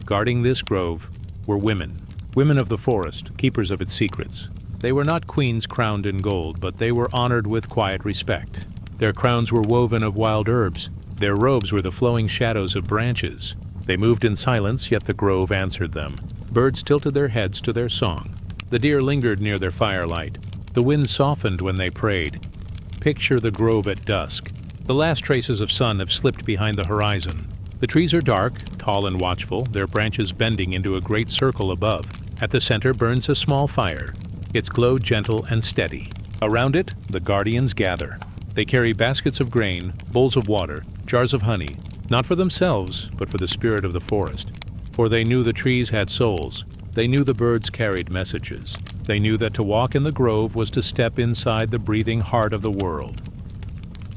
Guarding this grove were women, women of the forest, keepers of its secrets. They were not queens crowned in gold, but they were honored with quiet respect. Their crowns were woven of wild herbs. Their robes were the flowing shadows of branches. They moved in silence, yet the grove answered them. Birds tilted their heads to their song. The deer lingered near their firelight. The wind softened when they prayed. Picture the grove at dusk. The last traces of sun have slipped behind the horizon. The trees are dark, tall and watchful, their branches bending into a great circle above. At the center burns a small fire. Its glow gentle and steady. Around it, the guardians gather. They carry baskets of grain, bowls of water, jars of honey, not for themselves, but for the spirit of the forest. For they knew the trees had souls. They knew the birds carried messages. They knew that to walk in the grove was to step inside the breathing heart of the world.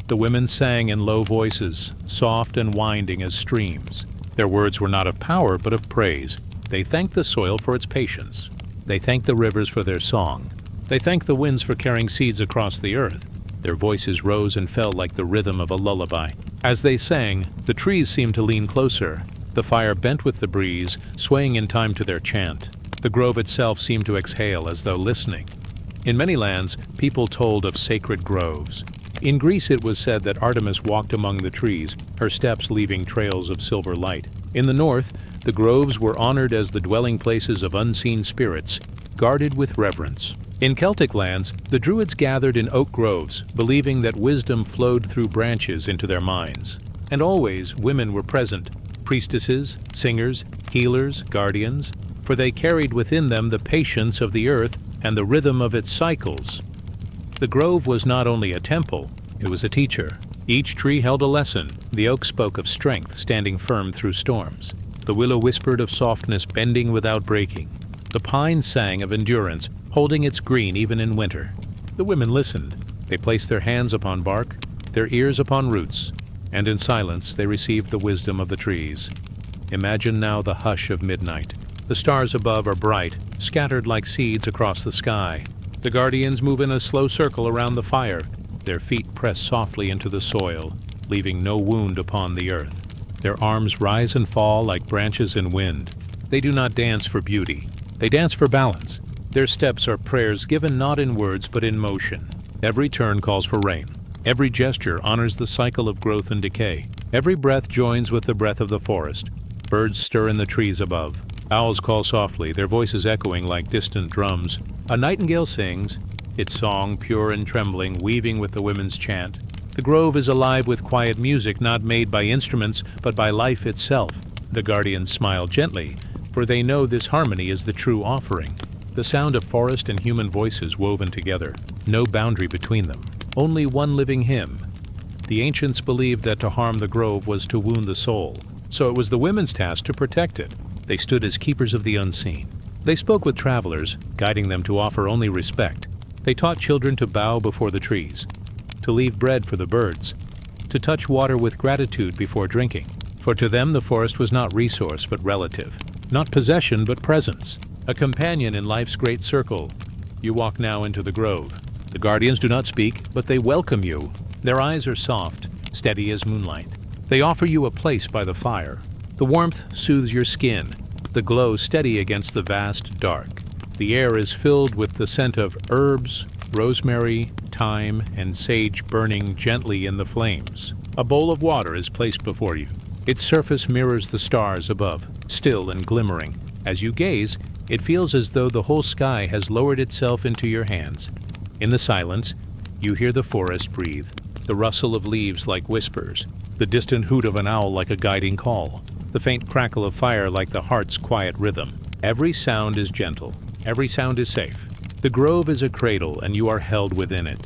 The women sang in low voices, soft and winding as streams. Their words were not of power, but of praise. They thanked the soil for its patience. They thanked the rivers for their song. They thanked the winds for carrying seeds across the earth. Their voices rose and fell like the rhythm of a lullaby. As they sang, the trees seemed to lean closer. The fire bent with the breeze, swaying in time to their chant. The grove itself seemed to exhale as though listening. In many lands, people told of sacred groves. In Greece it was said that Artemis walked among the trees, her steps leaving trails of silver light. In the north, the groves were honored as the dwelling places of unseen spirits, guarded with reverence. In Celtic lands, the Druids gathered in oak groves, believing that wisdom flowed through branches into their minds. And always women were present, priestesses, singers, healers, guardians, for they carried within them the patience of the earth and the rhythm of its cycles. The grove was not only a temple, it was a teacher. Each tree held a lesson. The oak spoke of strength, standing firm through storms. The willow whispered of softness, bending without breaking. The pine sang of endurance, holding its green even in winter. The women listened. They placed their hands upon bark, their ears upon roots, and in silence they received the wisdom of the trees. Imagine now the hush of midnight. The stars above are bright, scattered like seeds across the sky. The guardians move in a slow circle around the fire. Their feet press softly into the soil, leaving no wound upon the earth. Their arms rise and fall like branches in wind. They do not dance for beauty. They dance for balance. Their steps are prayers given not in words but in motion. Every turn calls for rain. Every gesture honors the cycle of growth and decay. Every breath joins with the breath of the forest. Birds stir in the trees above. Owls call softly, their voices echoing like distant drums. A nightingale sings, its song pure and trembling, weaving with the women's chant. The grove is alive with quiet music not made by instruments but by life itself. The guardians smile gently, for they know this harmony is the true offering. The sound of forest and human voices woven together, no boundary between them, only one living hymn. The ancients believed that to harm the grove was to wound the soul, so it was the women's task to protect it. They stood as keepers of the unseen. They spoke with travelers, guiding them to offer only respect. They taught children to bow before the trees, to leave bread for the birds, to touch water with gratitude before drinking. For to them the forest was not resource but relative, not possession but presence, a companion in life's great circle. You walk now into the grove. The guardians do not speak, but they welcome you. Their eyes are soft, steady as moonlight. They offer you a place by the fire. The warmth soothes your skin, the glow steady against the vast dark. The air is filled with the scent of herbs, rosemary, thyme, and sage burning gently in the flames. A bowl of water is placed before you. Its surface mirrors the stars above, still and glimmering. As you gaze, it feels as though the whole sky has lowered itself into your hands. In the silence, you hear the forest breathe, the rustle of leaves like whispers, the distant hoot of an owl like a guiding call, the faint crackle of fire like the heart's quiet rhythm. Every sound is gentle, every sound is safe. The grove is a cradle, and you are held within it.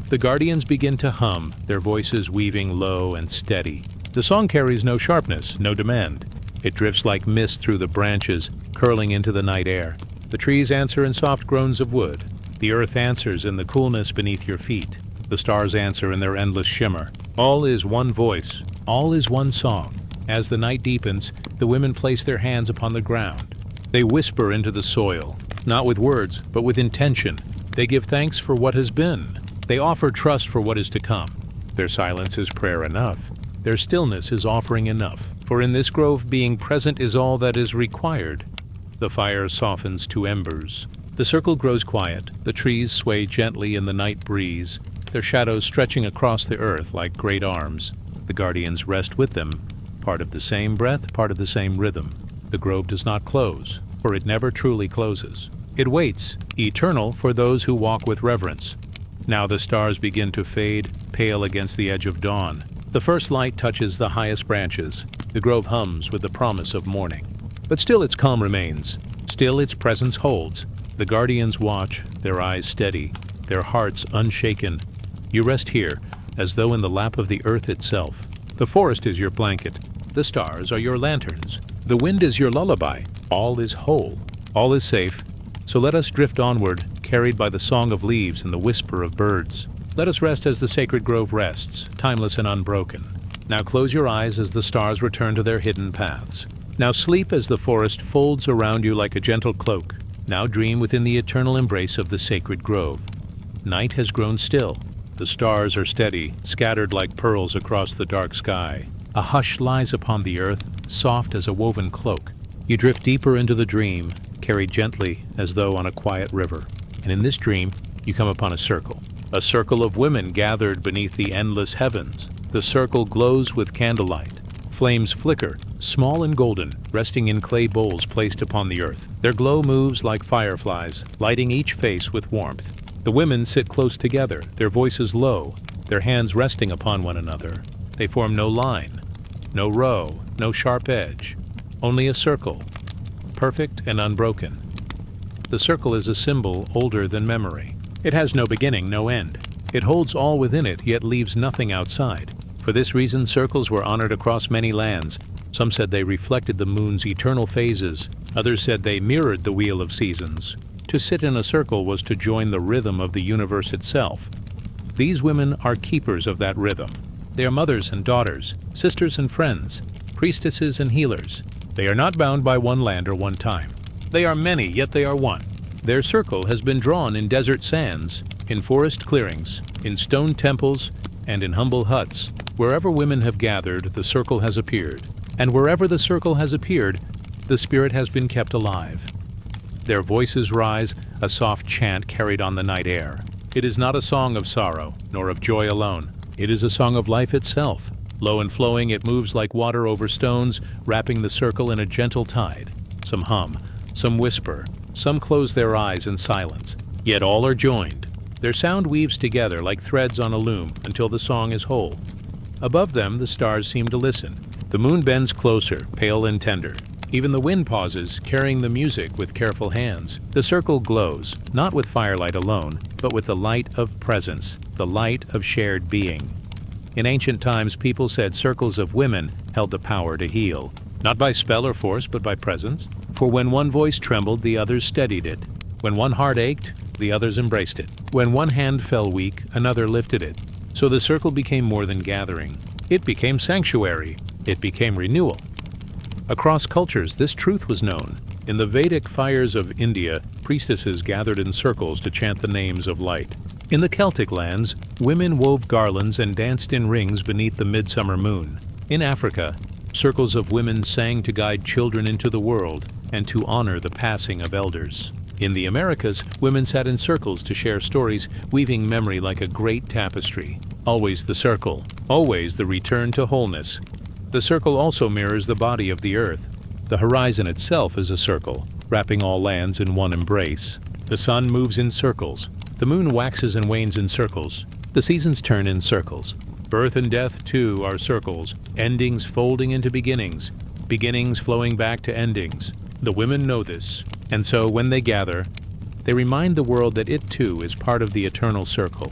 The guardians begin to hum, their voices weaving low and steady. The song carries no sharpness, no demand. It drifts like mist through the branches, curling into the night air. The trees answer in soft groans of wood. The earth answers in the coolness beneath your feet. The stars answer in their endless shimmer. All is one voice. All is one song. As the night deepens, the women place their hands upon the ground. They whisper into the soil, not with words, but with intention. They give thanks for what has been. They offer trust for what is to come. Their silence is prayer enough. Their stillness is offering enough. For in this grove, being present is all that is required. The fire softens to embers. The circle grows quiet. The trees sway gently in the night breeze, their shadows stretching across the earth like great arms. The guardians rest with them, part of the same breath, part of the same rhythm. The grove does not close, for it never truly closes. It waits, eternal, for those who walk with reverence. Now the stars begin to fade, pale against the edge of dawn. The first light touches the highest branches. The grove hums with the promise of morning. But still its calm remains. Still its presence holds. The guardians watch, their eyes steady, their hearts unshaken. You rest here, as though in the lap of the earth itself. The forest is your blanket. The stars are your lanterns. The wind is your lullaby. All is whole. All is safe. So let us drift onward, carried by the song of leaves and the whisper of birds. Let us rest as the sacred grove rests, timeless and unbroken. Now close your eyes as the stars return to their hidden paths. Now sleep as the forest folds around you like a gentle cloak. Now dream within the eternal embrace of the sacred grove. Night has grown still. The stars are steady, scattered like pearls across the dark sky. A hush lies upon the earth, soft as a woven cloak. You drift deeper into the dream, carried gently as though on a quiet river. And in this dream, you come upon a circle of women gathered beneath the endless heavens. The circle glows with candlelight. Flames flicker, small and golden, resting in clay bowls placed upon the earth. Their glow moves like fireflies, lighting each face with warmth. The women sit close together, their voices low, their hands resting upon one another. They form no line, no row, no sharp edge, only a circle, perfect and unbroken. The circle is a symbol older than memory. It has no beginning, no end. It holds all within it, yet leaves nothing outside. For this reason, circles were honored across many lands. Some said they reflected the moon's eternal phases. Others said they mirrored the wheel of seasons. To sit in a circle was to join the rhythm of the universe itself. These women are keepers of that rhythm. They are mothers and daughters, sisters and friends, priestesses and healers. They are not bound by one land or one time. They are many, yet they are one. Their circle has been drawn in desert sands, in forest clearings, in stone temples, and in humble huts. Wherever women have gathered, the circle has appeared. And wherever the circle has appeared, the spirit has been kept alive. Their voices rise, a soft chant carried on the night air. It is not a song of sorrow, nor of joy alone. It is a song of life itself. Low and flowing, it moves like water over stones, wrapping the circle in a gentle tide. Some hum, some whisper, some close their eyes in silence. Yet all are joined. Their sound weaves together like threads on a loom until the song is whole. Above them, the stars seem to listen. The moon bends closer, pale and tender. Even the wind pauses, carrying the music with careful hands. The circle glows, not with firelight alone, but with the light of presence, the light of shared being. In ancient times, people said circles of women held the power to heal, not by spell or force, but by presence. For when one voice trembled, the others steadied it. When one heart ached, the others embraced it. When one hand fell weak, another lifted it. So the circle became more than gathering. It became sanctuary. It became renewal. Across cultures, this truth was known. In the Vedic fires of India, priestesses gathered in circles to chant the names of light. In the Celtic lands, women wove garlands and danced in rings beneath the midsummer moon. In Africa, circles of women sang to guide children into the world and to honor the passing of elders. In the Americas, women sat in circles to share stories, weaving memory like a great tapestry. Always the circle, always the return to wholeness. The circle also mirrors the body of the earth. The horizon itself is a circle, wrapping all lands in one embrace. The sun moves in circles. The moon waxes and wanes in circles. The seasons turn in circles. Birth and death, too, are circles, endings folding into beginnings, beginnings flowing back to endings. The women know this, and so when they gather, they remind the world that it, too, is part of the eternal circle.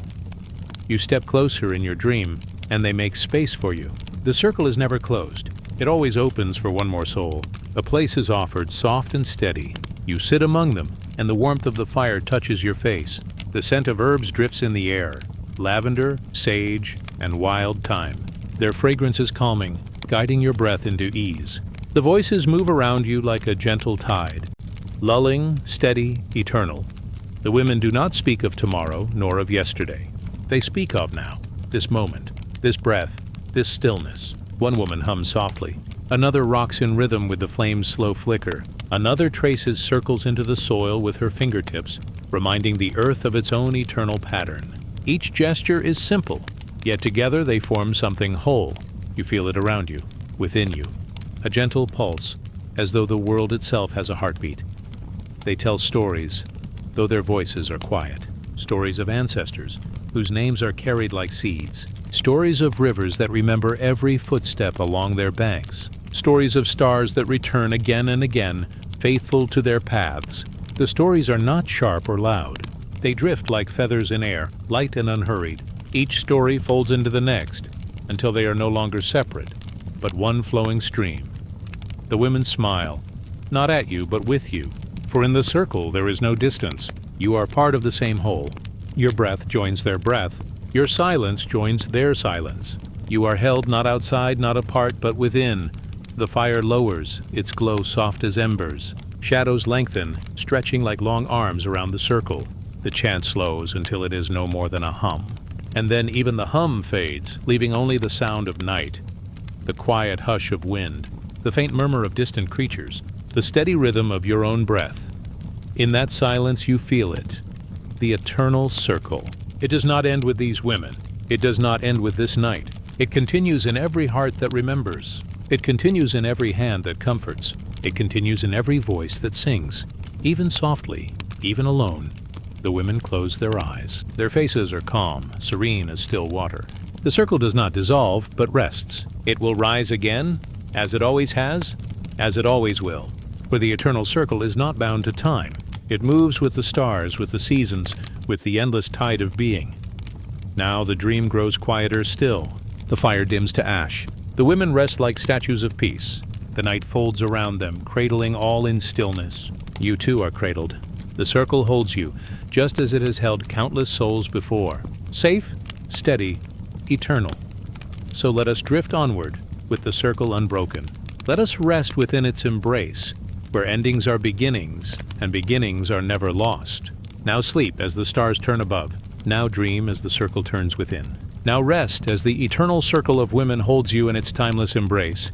You step closer in your dream, and they make space for you. The circle is never closed. It always opens for one more soul. A place is offered, soft and steady. You sit among them, and the warmth of the fire touches your face. The scent of herbs drifts in the air, lavender, sage, and wild thyme. Their fragrance is calming, guiding your breath into ease. The voices move around you like a gentle tide, lulling, steady, eternal. The women do not speak of tomorrow, nor of yesterday. They speak of now, this moment, this breath, this stillness. One woman hums softly. Another rocks in rhythm with the flame's slow flicker. Another traces circles into the soil with her fingertips, reminding the earth of its own eternal pattern. Each gesture is simple, yet together they form something whole. You feel it around you, within you. A gentle pulse, as though the world itself has a heartbeat. They tell stories, though their voices are quiet. Stories of ancestors, whose names are carried like seeds. Stories of rivers that remember every footstep along their banks. Stories of stars that return again and again, faithful to their paths. The stories are not sharp or loud. They drift like feathers in air, light and unhurried. Each story folds into the next, until they are no longer separate, but one flowing stream. The women smile, not at you, but with you. For in the circle there is no distance. You are part of the same whole. Your breath joins their breath. Your silence joins their silence. You are held not outside, not apart, but within. The fire lowers, its glow soft as embers. Shadows lengthen, stretching like long arms around the circle. The chant slows until it is no more than a hum. And then even the hum fades, leaving only the sound of night, the quiet hush of wind, the faint murmur of distant creatures, the steady rhythm of your own breath. In that silence you feel it, the eternal circle. It does not end with these women. It does not end with this night. It continues in every heart that remembers. It continues in every hand that comforts. It continues in every voice that sings, even softly, even alone. The women close their eyes. Their faces are calm, serene as still water. The circle does not dissolve, but rests. It will rise again, as it always has, as it always will. For the eternal circle is not bound to time. It moves with the stars, with the seasons, with the endless tide of being. Now the dream grows quieter still. The fire dims to ash. The women rest like statues of peace. The night folds around them, cradling all in stillness. You too are cradled. The circle holds you, just as it has held countless souls before. Safe, steady, eternal. So let us drift onward, with the circle unbroken. Let us rest within its embrace, where endings are beginnings, and beginnings are never lost. Now sleep as the stars turn above. Now dream as the circle turns within. Now rest as the eternal circle of women holds you in its timeless embrace.